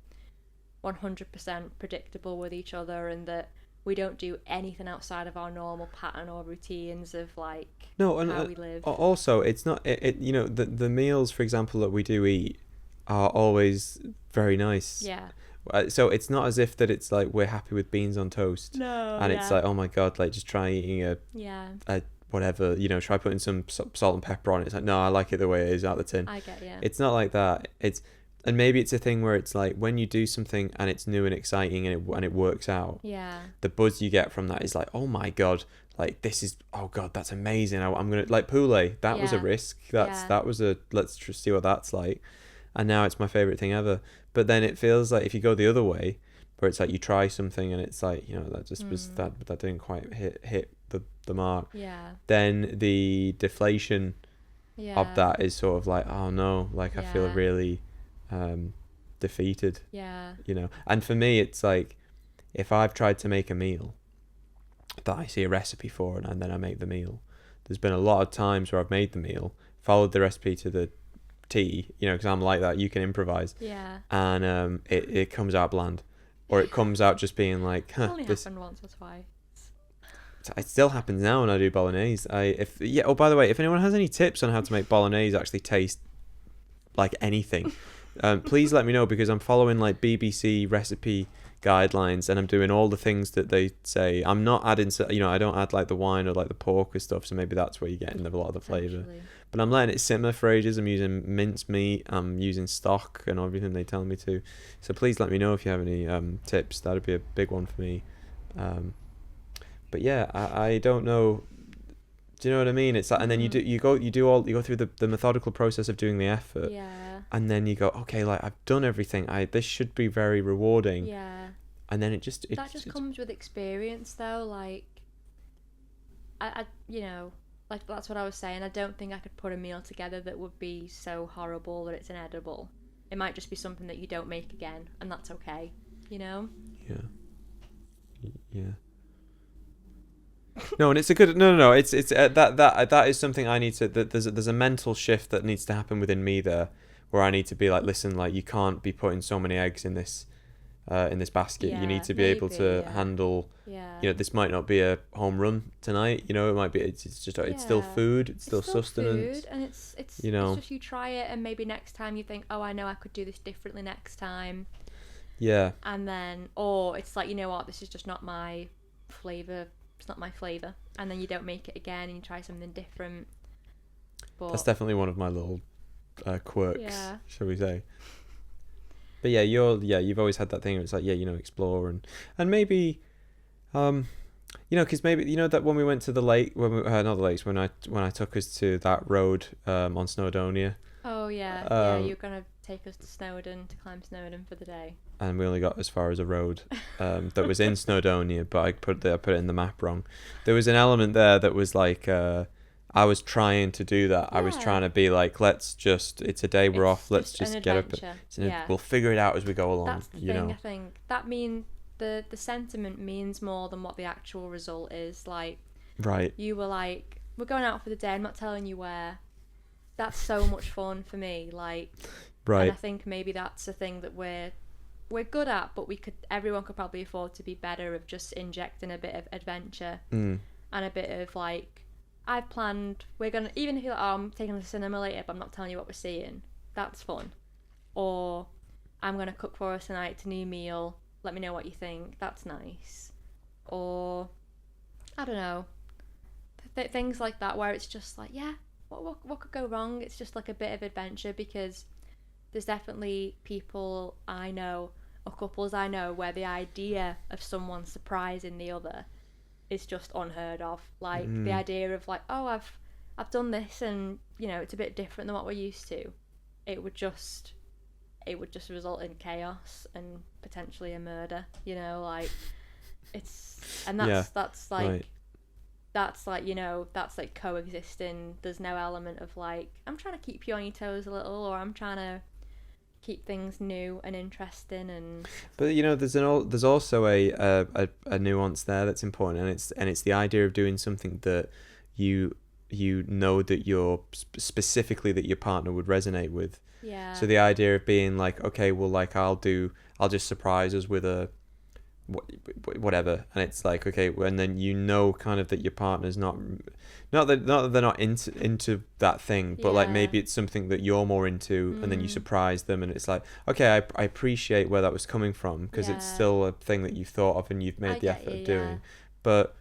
100% predictable with each other, and that we don't do anything outside of our normal pattern or routines of like No, and how we live. also it's not the meals, for example, that we do eat are always very nice. Yeah. So it's not as if that it's like we're happy with beans on toast, No. and it's like, oh my god, like just try eating a whatever, try putting some salt and pepper on it. It's like, no, I like it the way it is out the tin. I get, yeah. It's not like that. And maybe it's a thing where it's like when you do something and it's new and exciting and it works out. Yeah. The buzz you get from that is like, oh my god, like this is, oh god, that's amazing. I'm gonna, like, poulet. That was a Yeah. risk. Yeah. That was a, let's just see what that's like. And now it's my favorite thing ever. But then it feels like if you go the other way, where it's like you try something and it's like, that just was that didn't quite hit the mark. Yeah. Then the deflation Yeah. of that is sort of like, oh no, like I feel Yeah. really defeated. Yeah. And for me, it's like if I've tried to make a meal that I see a recipe for and then I make the meal, there's been a lot of times where I've made the meal, followed the recipe to the T, because I'm like that, you can improvise, Yeah. and it comes out bland, or it comes out just being like, It's only happened once or twice. It still happens now when I do bolognese. Oh, by the way, if anyone has any tips on how to make bolognese actually taste like anything, please let me know, because I'm following like BBC recipe guidelines and I'm doing all the things that they say. I'm not adding, I don't add like the wine or like the pork or stuff, so maybe that's where you're getting a lot of the flavour. Actually. But I'm letting it simmer for ages. I'm using minced meat, I'm using stock and everything they tell me to. So please let me know if you have any tips. That'd be a big one for me. But yeah, I don't know. Do you know what I mean? It's like, and then you go through the methodical process of doing the effort. Yeah. And then you go, okay, like I've done everything. This should be very rewarding. Yeah. And then it just That just comes with experience, though. Like, I like that's what I was saying. I don't think I could put a meal together that would be so horrible that it's inedible. It might just be something that you don't make again, and that's okay, you know? Yeah. No, and it's a good no. It's that is something I need to. That there's a mental shift that needs to happen within me there, where I need to be like, listen, like you can't be putting so many eggs in this basket. You need to be able to handle. This might not be a home run tonight. It might be. It's just it's still food. It's still sustenance. Food, and it's just you try it, and maybe next time you think, oh, I know I could do this differently next time. Yeah. And then, or it's like, you know what, this is just not my flavour. It's not my flavour. And then you don't make it again and you try something different. But that's definitely one of my little quirks, shall we say. But you've always had that thing where it's like, explore and maybe, because maybe, that when we went to the lake, not the lakes, when I took us to that road on Snowdonia. Oh, yeah. You're going to take us to Snowdon, to climb Snowdon for the day. And we only got as far as a road that was in Snowdonia, but I put it in the map wrong. There was an element there that was like, I was trying to do that. Yeah. I was trying to be like, it's a day we're off, let's just get up. We'll figure it out as we go along. That's the thing, I think. That means the sentiment means more than what the actual result is. Like, right. You were like, we're going out for the day, I'm not telling you where. That's so much fun for me. Like, right. And I think maybe that's a thing that we're good at, but everyone could probably afford to be better of just injecting a bit of adventure and a bit of like, I've planned, we're gonna, even if you're like, oh, I'm taking the cinema later, but I'm not telling you what we're seeing, that's fun. Or I'm gonna cook for us tonight, it's a new meal, let me know what you think, that's nice. Or I don't know, things like that where it's just like, what could go wrong? It's just like a bit of adventure, because there's definitely people I know, or couples I know, where the idea of someone surprising the other is just unheard of. Like the idea of like, oh, I've done this, and it's a bit different than what we're used to. It would just result in chaos and potentially a murder. Like it's, and that's like. Right. That's like, that's like coexisting. There's no element of like, I'm trying to keep you on your toes a little, or I'm trying to keep things new and interesting. And but there's also a nuance there that's important, and it's the idea of doing something that you know that you're specifically that your partner would resonate with. Yeah. So the idea of being like, okay, well, like I'll just surprise us with a whatever, and it's like, okay, and then kind of that your partner's not that they're not into that thing, but like maybe it's something that you're more into, and then you surprise them, and it's like, okay, I appreciate where that was coming from, because it's still a thing that you've thought of and you've made the effort of doing. But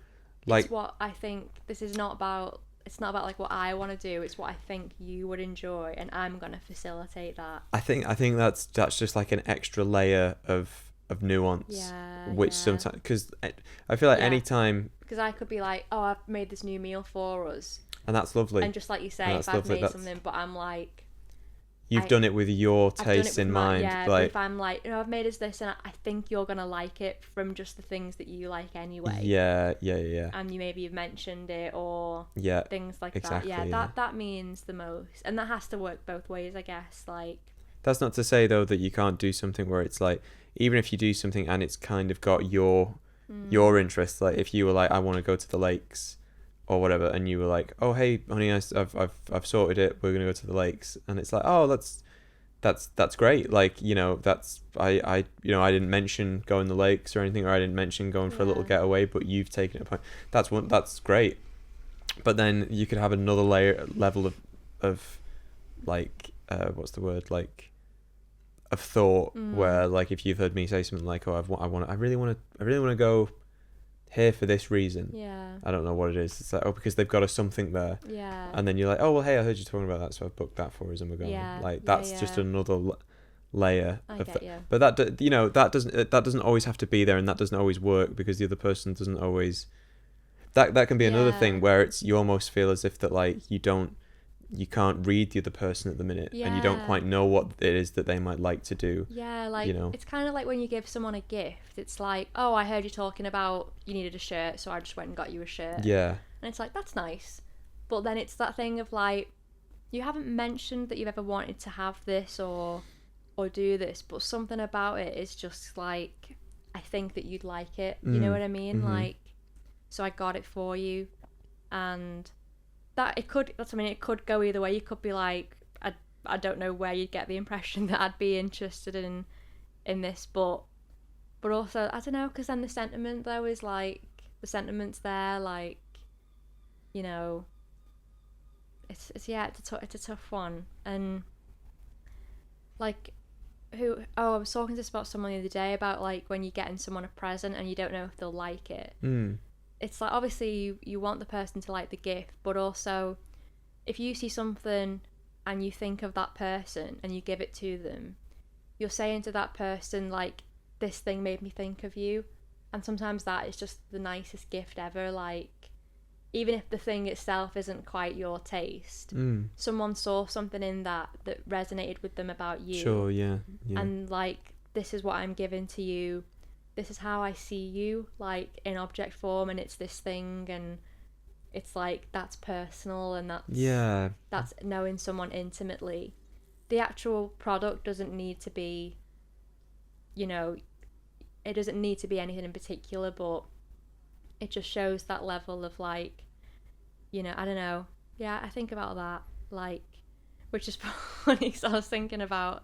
like, it's what I think. This is not about. It's not about like what I want to do. It's what I think you would enjoy, and I'm gonna facilitate that. I think that's just like an extra layer of nuance, which sometimes, because I feel like anytime, because I could be like, oh, I've made this new meal for us, and that's lovely, and just like you say, if I've made something, but I'm like, you've done it with your taste in mind, like, but if I'm like, I've made us this, and I think you're gonna like it from just the things that you like anyway, and you've mentioned it, or things like that, that means the most, and that has to work both ways, I guess. Like, that's not to say though that you can't do something where it's like, even if you do something and it's kind of got your interests, like if you were like, I want to go to the lakes or whatever, and you were like, oh hey honey, I've sorted it, we're gonna go to the lakes, and it's like, oh that's great, like that's I didn't mention going to the lakes or anything, or I didn't mention going for a little getaway, but you've taken it upon, that's great. But then you could have another level of like what's the word, like of thought, where like if you've heard me say something like, oh, I really want to go here for this reason, I don't know what it is, it's like, oh, because they've got something there, and then you're like, oh well, hey, I heard you talking about that, so I've booked that for us and we're going, like that's just another layer of that. But that doesn't always have to be there, and that doesn't always work, because the other person doesn't always, that can be another thing where it's, you almost feel as if that like you can't read the other person at the minute, and you don't quite know what it is that they might like to do. Like, it's kind of like when you give someone a gift, it's like, oh, I heard you talking about you needed a shirt, so I just went and got you a shirt. And it's like, that's nice, But then it's that thing of like, you haven't mentioned that you've ever wanted to have this or do this, but something about it is just like, I think that you'd like it. You know what I mean? Mm-hmm. Like, so I got it for you, and it could go either way. You could be like, I don't know where you'd get the impression that I'd be interested in this, but also I don't know, because then the sentiment though is like, the sentiment's there, like, you know, it's a tough one. And like, I was talking to this about someone the other day about like when you're getting someone a present and you don't know if they'll like it. It's like, obviously you want the person to like the gift, but also if you see something and you think of that person and you give it to them, you're saying to that person like, this thing made me think of you. And sometimes that is just the nicest gift ever. Like, even if the thing itself isn't quite your taste, someone saw something in that resonated with them about you. Sure, yeah. And like, this is what I'm giving to you, this is how I see you, like in object form, and it's this thing, and it's like, that's personal, and that's knowing someone intimately. The actual product doesn't need to be, you know, it doesn't need to be anything in particular, but it just shows that level of like, you know, I don't know. Yeah, I think about that, like, which is funny, because I was thinking about,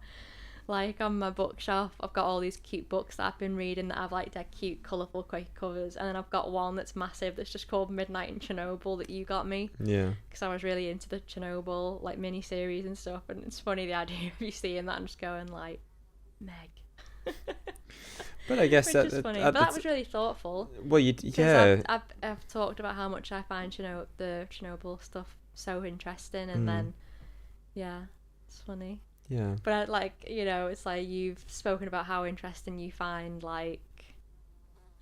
like, on my bookshelf, I've got all these cute books that I've been reading that have like their cute, colourful, quirky covers, and then I've got one that's massive that's just called Midnight in Chernobyl that you got me. Yeah. Because I was really into the Chernobyl like mini-series and stuff, and it's funny the idea of you seeing that and just going like, Meg. But I guess which is funny. But that was really thoughtful. Well, yeah. I've talked about how much I find the Chernobyl stuff so interesting, and then yeah, it's funny. Yeah. But I, like, you know, it's like you've spoken about how interesting you find, like,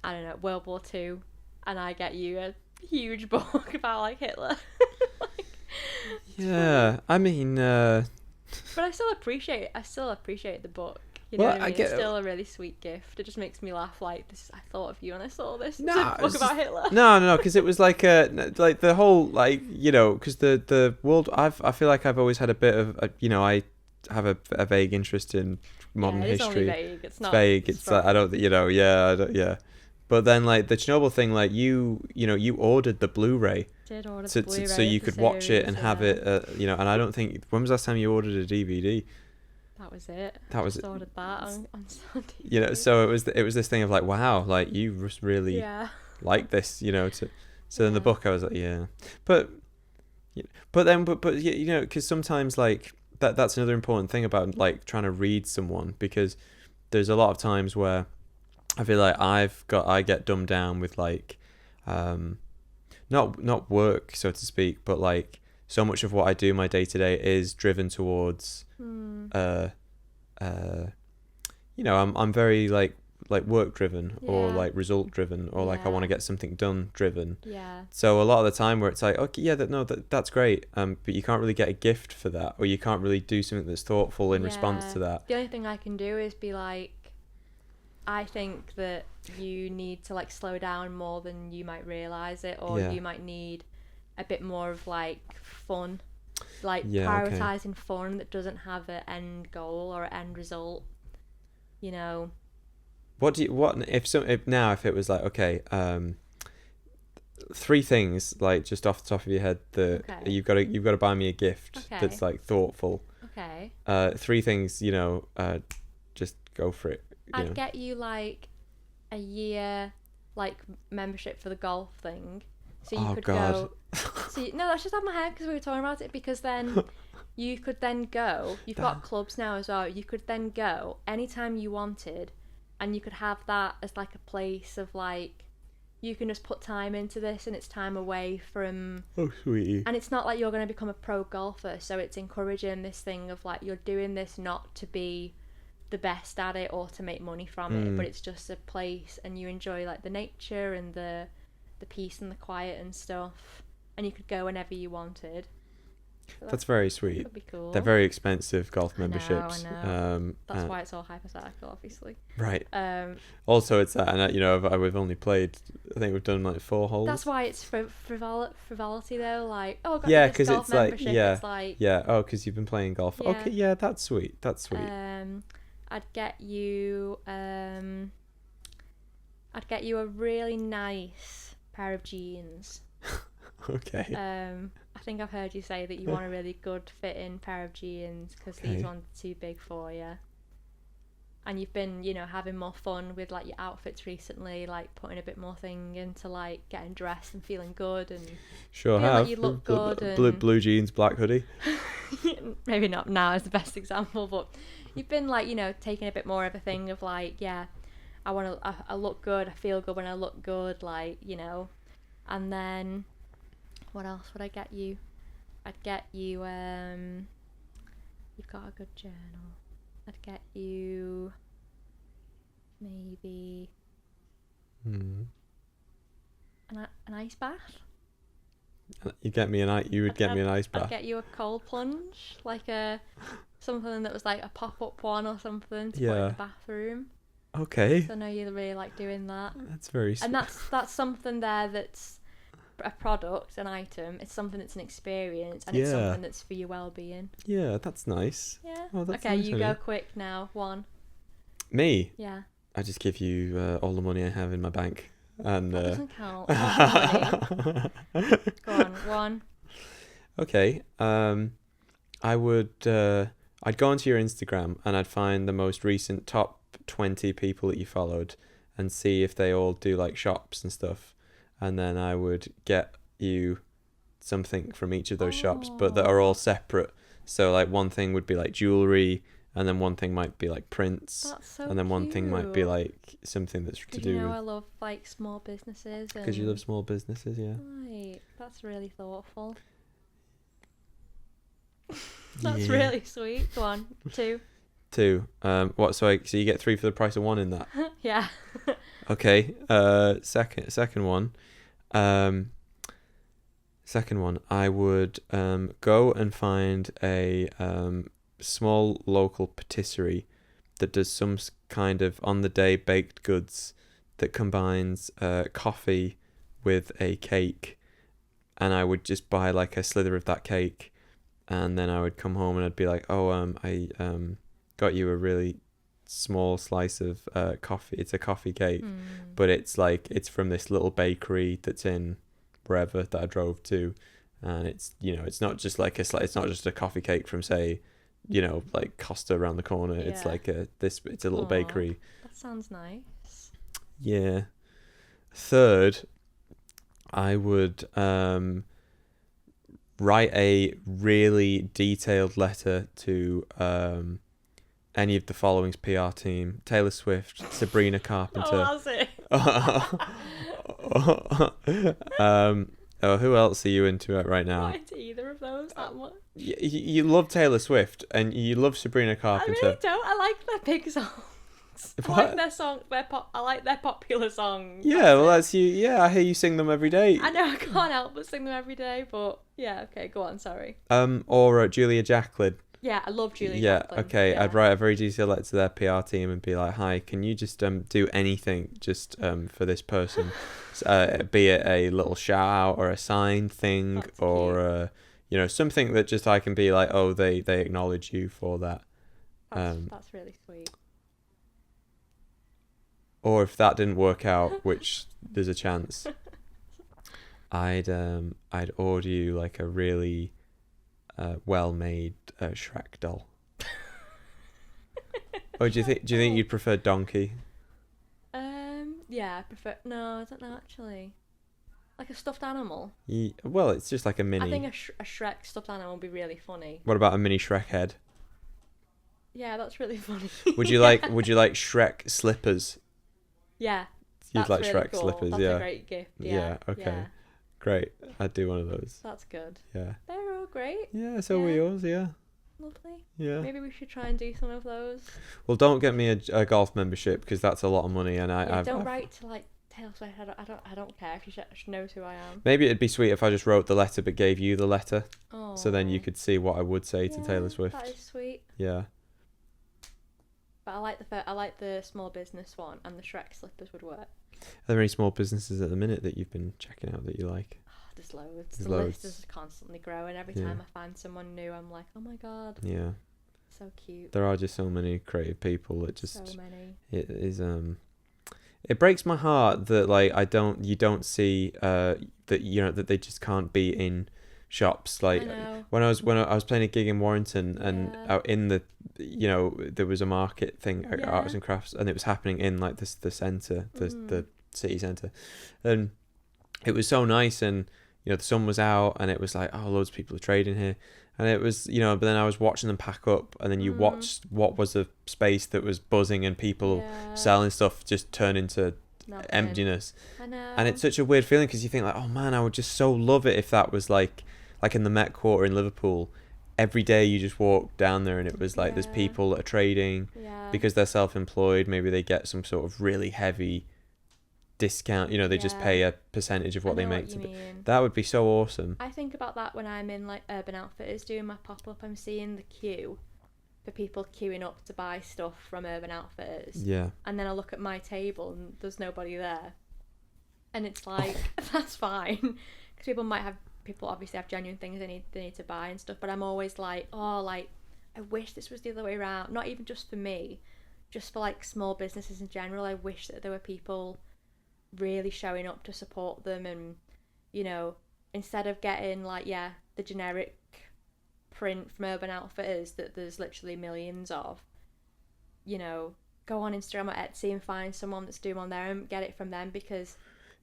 I don't know, World War II, and I get you a huge book about like Hitler. Like, yeah, I mean, but I still appreciate the book. You know what I mean? It's still a really sweet gift. It just makes me laugh. Like, I thought of you when I saw this. It's a book about Hitler. No, because it was like the whole, like, you know, because the world. I feel like I've always had a bit of you know, I have a vague interest in modern history. It's only vague. It's not vague. It's like, I don't, you know, yeah. But then like the Chernobyl thing, like you ordered the Blu-ray. Did order the Blu-ray so you could watch it and have it, you know. And I don't think, when was the last time you ordered a DVD? That was it. Just ordered that on Sunday. You know, so it was this thing of like, wow, like you just really like this, you know. So in the book I was like, yeah, but you know, because sometimes like that's another important thing about like trying to read someone, because there's a lot of times where I feel like I get dumbed down with like not work, so to speak, but like so much of what I do my day to day is driven towards you know, I'm very like work driven or like result driven, or like I want to get something done driven. Yeah. So a lot of the time where it's like, okay, yeah, that's great, but you can't really get a gift for that, or you can't really do something that's thoughtful in response to that. The only thing I can do is be like, I think that you need to like slow down more than you might realize it, or you might need a bit more of like fun, like prioritizing fun that doesn't have an end goal or an end result, you know. If it was like, okay, 3 things, like just off the top of your head, that you've got to buy me a gift that's like thoughtful. 3 things, you know, just go for it. I'd get you like a year like membership for the golf thing, so you could go. No, that's just out of my head because we were talking about it. Because then you could then go. You've got clubs now as well. You could then go anytime you wanted, and you could have that as like a place of like, you can just put time into this, and it's time away from. Oh, sweetie. And it's not like you're going to become a pro golfer, so it's encouraging this thing of like, you're doing this not to be the best at it or to make money from it, but it's just a place, and you enjoy like the nature and the peace and the quiet and stuff, and you could go whenever you wanted. So That's very sweet. That'd be cool. They're very expensive golf I know, memberships. I know. That's why it's all hypothetical, obviously. Right. Um, Also, it's that, and we've only played. I think we've done like 4 holes. that's why it's frivolity though. Like, oh, got Yeah, this 'cause golf it's like- membership. yeah. It's like, Yeah. Oh, because you've been playing golf. Yeah. Okay. Yeah, that's sweet. That's sweet. I'd get you a really nice pair of jeans. Okay. I think I've heard you say that you want a really good fitting pair of jeans because Okay. these ones are too big for you. And you've been, having more fun with like your outfits recently, like putting a bit more thing into like getting dressed and feeling good and Sure feeling like have. you look good Blue jeans, black hoodie. maybe not now as the best example, but you've been like, taking a bit more of a thing of like, yeah, I look good, I feel good when I look good, like, and then what else would I get you? I'd get you, you've got a good journal. I'd get you maybe an ice bath. You get me You would get me an ice I'd bath. get you a cold plunge, like something that was like a pop-up one or something to put in the bathroom. Okay. So I know you really like doing that. That's very sweet. And that's something there that's a product, an item. It's something that's an experience, and it's something that's for your well-being. Yeah, that's nice. Yeah. Oh, that's okay, nice, you really. go quick now. One. Me? Yeah. I just give you all the money I have in my bank, and That doesn't count. That's money. Go on. One. Okay. I would. I'd go onto your Instagram and I'd find the most recent top 20 people that you followed, and see if they all do like shops and stuff, and then I would get you something from each of those shops, but that are all separate. So like one thing would be like jewelry, and then one thing might be like prints, That's so and then one thing might be cute. like something that's to Because do I with. love like small businesses. Because you love small businesses, yeah. Right, that's really thoughtful. That's Yeah. really sweet. Go on. Two. 2. What? So you get 3 for the price of 1 in that. Yeah. Okay. Second one. Second one. I would go and find a small local patisserie that does some kind of on the day baked goods that combines coffee with a cake, and I would just buy like a slither of that cake, and then I would come home and I'd be like, I got you a really small slice of coffee. It's a coffee cake, but it's from this little bakery that's in wherever that I drove to, and it's not just like it's not just a coffee cake from say, like Costa around the corner. Yeah. It's like it's a little bakery. That sounds nice. Yeah. Third, I would write a really detailed letter to any of the following's PR team: Taylor Swift, Sabrina Carpenter. Oh, that's it. Who else are you into it right now? Not into either of those that much. You love Taylor Swift and you love Sabrina I Carpenter. really don't. I like their big songs. I What? like their song. I like their popular songs. Yeah, well, that's you. Yeah, I hear you sing them every day. I know I can't help but sing them every day, but yeah, okay, go on. Sorry. Or Julia Jacklin. Yeah, I love Julie. Yeah, Jacklin. okay. Yeah. I'd write a very detailed letter to their PR team and be like, "Hi, can you just do anything just for this person, be it a little shout out or a signed thing, That's or something that just I can be like, oh, they acknowledge you for that." That's really sweet. Or if that didn't work out, which there's a chance, I'd order you like a really well-made Shrek doll. Or do you think you'd prefer Donkey? Yeah, I prefer. No, I don't know actually. Like a stuffed animal. Well, it's just like a mini. I think a Shrek stuffed animal would be really funny. What about a mini Shrek head? Yeah, that's really funny. Would you like Shrek slippers? Yeah. You'd That's like really Shrek cool. slippers, That's yeah. a great gift. Yeah, Yeah. okay. Yeah. Great. I'd do one of those. That's good. Yeah. They're all great. Yeah, so were Yeah. yours, yeah. Lovely. Yeah. Maybe we should try and do some of those. Well, don't get me a golf membership because that's a lot of money, and Don't write to like Taylor Swift. I don't care if she knows who I am. Maybe it'd be sweet if I just wrote the letter but gave you the letter. Oh, So then you Aw. could see what I would say to Taylor Swift. That is sweet. Yeah. But I like the small business one, and the Shrek slippers would work. Are there any small businesses at the minute that you've been checking out that you like? There's loads. There's The loads. list is constantly growing. Every Yeah. time I find someone new, I'm like, oh my god, Yeah. so cute. There are just so many creative people that just So many. it is it breaks my heart that like you don't see that that they just can't be in shops. Like I know. when I was playing a gig in Warrington and Yeah. out in the there was a market thing, Yeah. arts and crafts, and it was happening in like the centre, the Mhm. city centre, and it was so nice. And the sun was out and it was like, oh, loads of people are trading here. And it was, but then I was watching them pack up, and then you watched what was a space that was buzzing and people Yeah. selling stuff just turn into Nothing. emptiness. I know. And it's such a weird feeling because you think like, oh man, I would just so love it if that was like in the Met Quarter in Liverpool. Every day you just walk down there and it was like there's Yeah. people that are trading Yeah. because they're self-employed. Maybe they get some sort of really heavy discount. They just Yeah. pay a percentage of what I they know make. what you mean. That would be so awesome. I think about that when I'm in like Urban Outfitters doing my pop up. I'm seeing the queue for people queuing up to buy stuff from Urban Outfitters, Yeah. and then I look at my table and there's nobody there, and it's like that's fine because people obviously have genuine things they need to buy and stuff. But I'm always like, oh, like I wish this was the other way around. Not even just for me, just for like small businesses in general. I wish that there were people really showing up to support them, and instead of getting like the generic print from Urban Outfitters that there's literally millions of, go on Instagram or Etsy and find someone that's doing on there and get it from them, because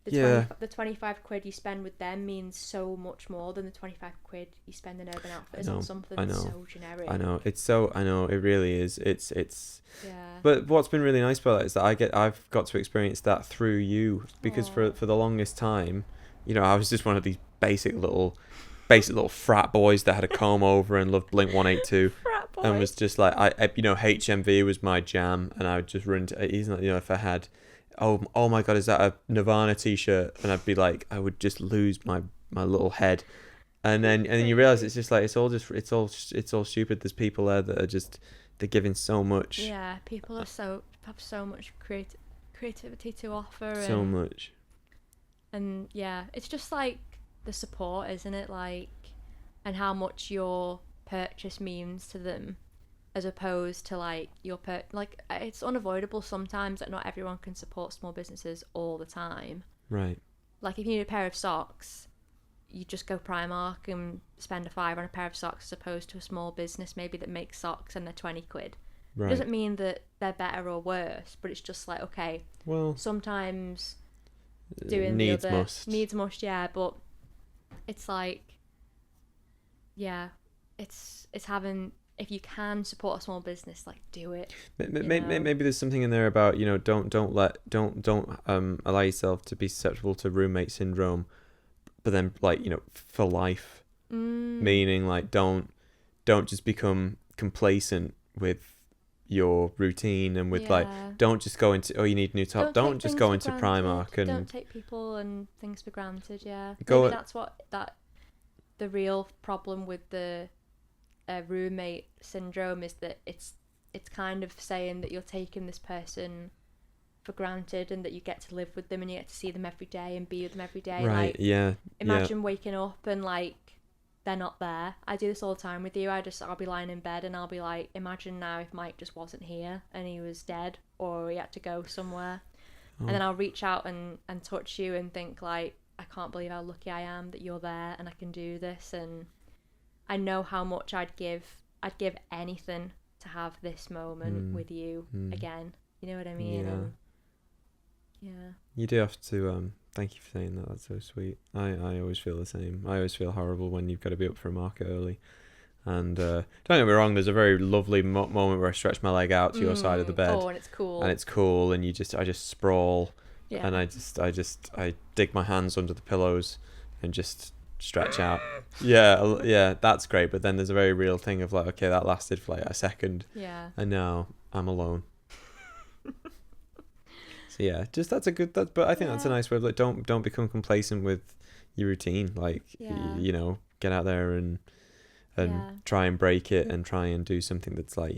the 25 quid you spend with them means so much more than the 25 quid you spend in Urban Outfitters on something that's so generic. I know it really is. It's Yeah. But what's been really nice about it is that I've got to experience that through you, because for the longest time, I was just one of these basic little frat boys that had a comb over and loved Blink 182 and was just like HMV was my jam, and I would just run to if I had oh my god, is that a Nirvana t-shirt, and I'd be like, I would just lose my little head. And then you realize it's just like it's all stupid. There's people there that are just they're giving so much. Yeah, people have so much creativity to offer. So much. And yeah, it's just like the support, isn't it? Like, and how much your purchase means to them, as opposed to like it's unavoidable sometimes that not everyone can support small businesses all the time. Right. Like if you need a pair of socks, you just go Primark and spend $5 on a pair of socks, as opposed to a small business maybe that makes socks and they're 20 quid. Right. It doesn't mean that they're better or worse, but it's just like, okay, well, sometimes doing needs the other must. yeah, but it's like, yeah, it's having, if you can support a small business, like do it. Maybe there's something in there about don't allow yourself to be susceptible to roommate syndrome, but then like for life, meaning like don't just become complacent with your routine and with like don't just go into you need a new top, don't just go into Primark and don't take people and things for granted. Maybe that's the real problem with the roommate syndrome is that it's kind of saying that you're taking this person for granted and that you get to live with them and you get to see them every day and be with them every day. Right. Like, yeah. Imagine waking up and like they're not there. I do this all the time with you. I'll be lying in bed and I'll be like, imagine now if Mike just wasn't here and he was dead or he had to go somewhere. And then I'll reach out and touch you and think like, I can't believe how lucky I am that you're there and I can do this. And I know how much I'd give anything to have this moment with you again. You know what I mean? Yeah. Yeah. You do have to thank you for saying that. That's so sweet. I always feel the same. I always feel horrible when you've got to be up for a market early. And don't get me wrong, there's a very lovely moment where I stretch my leg out to your side of the bed. Oh, and it's cool. And it's cool, and I just sprawl. Yeah. And I dig my hands under the pillows and just stretch out. Yeah, that's great. But then there's a very real thing of like, okay, that lasted for like a second. Yeah. And now I'm alone. So yeah, just but I think that's a nice way of like, don't become complacent with your routine. Like, get out there and and try and break it and try and do something that's like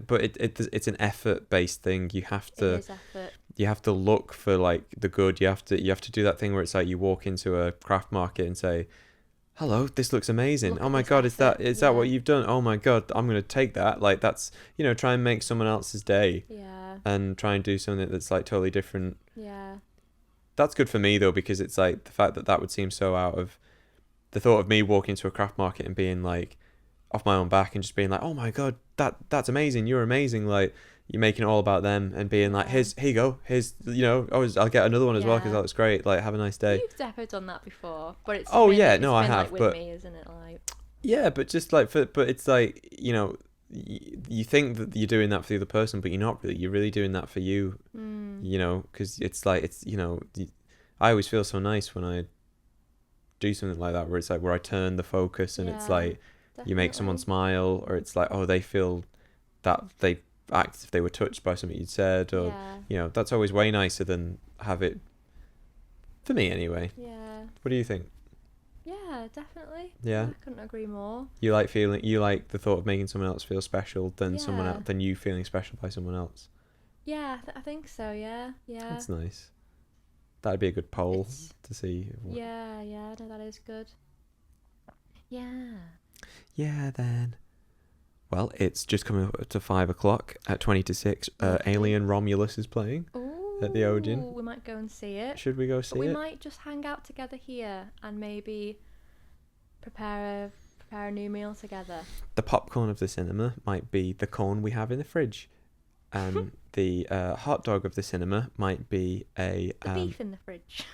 but it's an effort based thing. You have to It is effort. you have to look for like the good. You have to do that thing where it's like you walk into a craft market and say, hello, this looks amazing. Look oh at my this god, effort. is that what you've done? Oh my god, I'm gonna take that. Like that's, try and make someone else's day Yeah. and try and do something that's like totally different. Yeah. That's good for me though, because it's like the fact that would seem so out of the thought of me walking to a craft market and being like off my own back and just being like, oh my god, that's amazing, you're amazing, like you're making it all about them and being like, here you go, here's I'll get another one as well because that looks great, like have a nice day. You've definitely done that before, but it's I have, like with but me, isn't it? Like but just like but it's like you think that you're doing that for the other person, but you're not really. You're really doing that for you. Because it's like I always feel so nice when I do something like that, where it's like where I turn the focus and it's like you make someone smile, or it's like, oh, they feel that they act as if they were touched by something you'd said, or that's always way nicer than have it, for me anyway. What do you think? Yeah, definitely. Yeah, I couldn't agree more. You like the thought of making someone else feel special than someone else, than you feeling special by someone else. Yeah, I think so. Yeah. That's nice. That'd be a good poll to see. Yeah, no, that is good. Yeah. Yeah, then. Well, it's just coming up to 5:00 at 20:06. Alien Romulus is playing at the Odeon. We might go and see it. Should we go see it? We might just hang out together here and maybe prepare a new meal together. The popcorn of the cinema might be the corn we have in the fridge, and the hot dog of the cinema might be the beef in the fridge.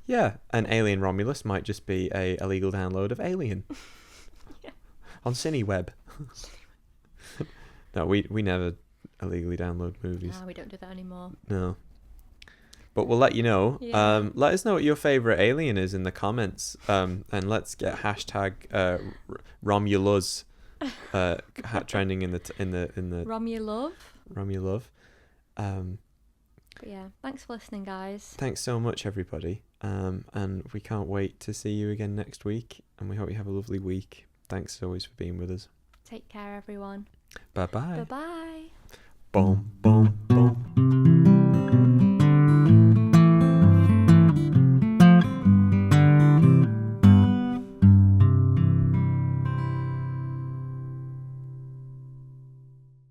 Yeah, and Alien Romulus might just be a illegal download of Alien on CineWeb. No, we never illegally download movies. No, we don't do that anymore. No. But we'll let you know. Yeah. Let us know what your favourite alien is in the comments. And let's get hashtag Romulus trending in the Romulove. Romulove. But yeah, thanks for listening, guys. Thanks so much, everybody. And we can't wait to see you again next week. And we hope you have a lovely week. Thanks as always for being with us. Take care, everyone. Bye bye. Bye bye. Boom, boom, boom.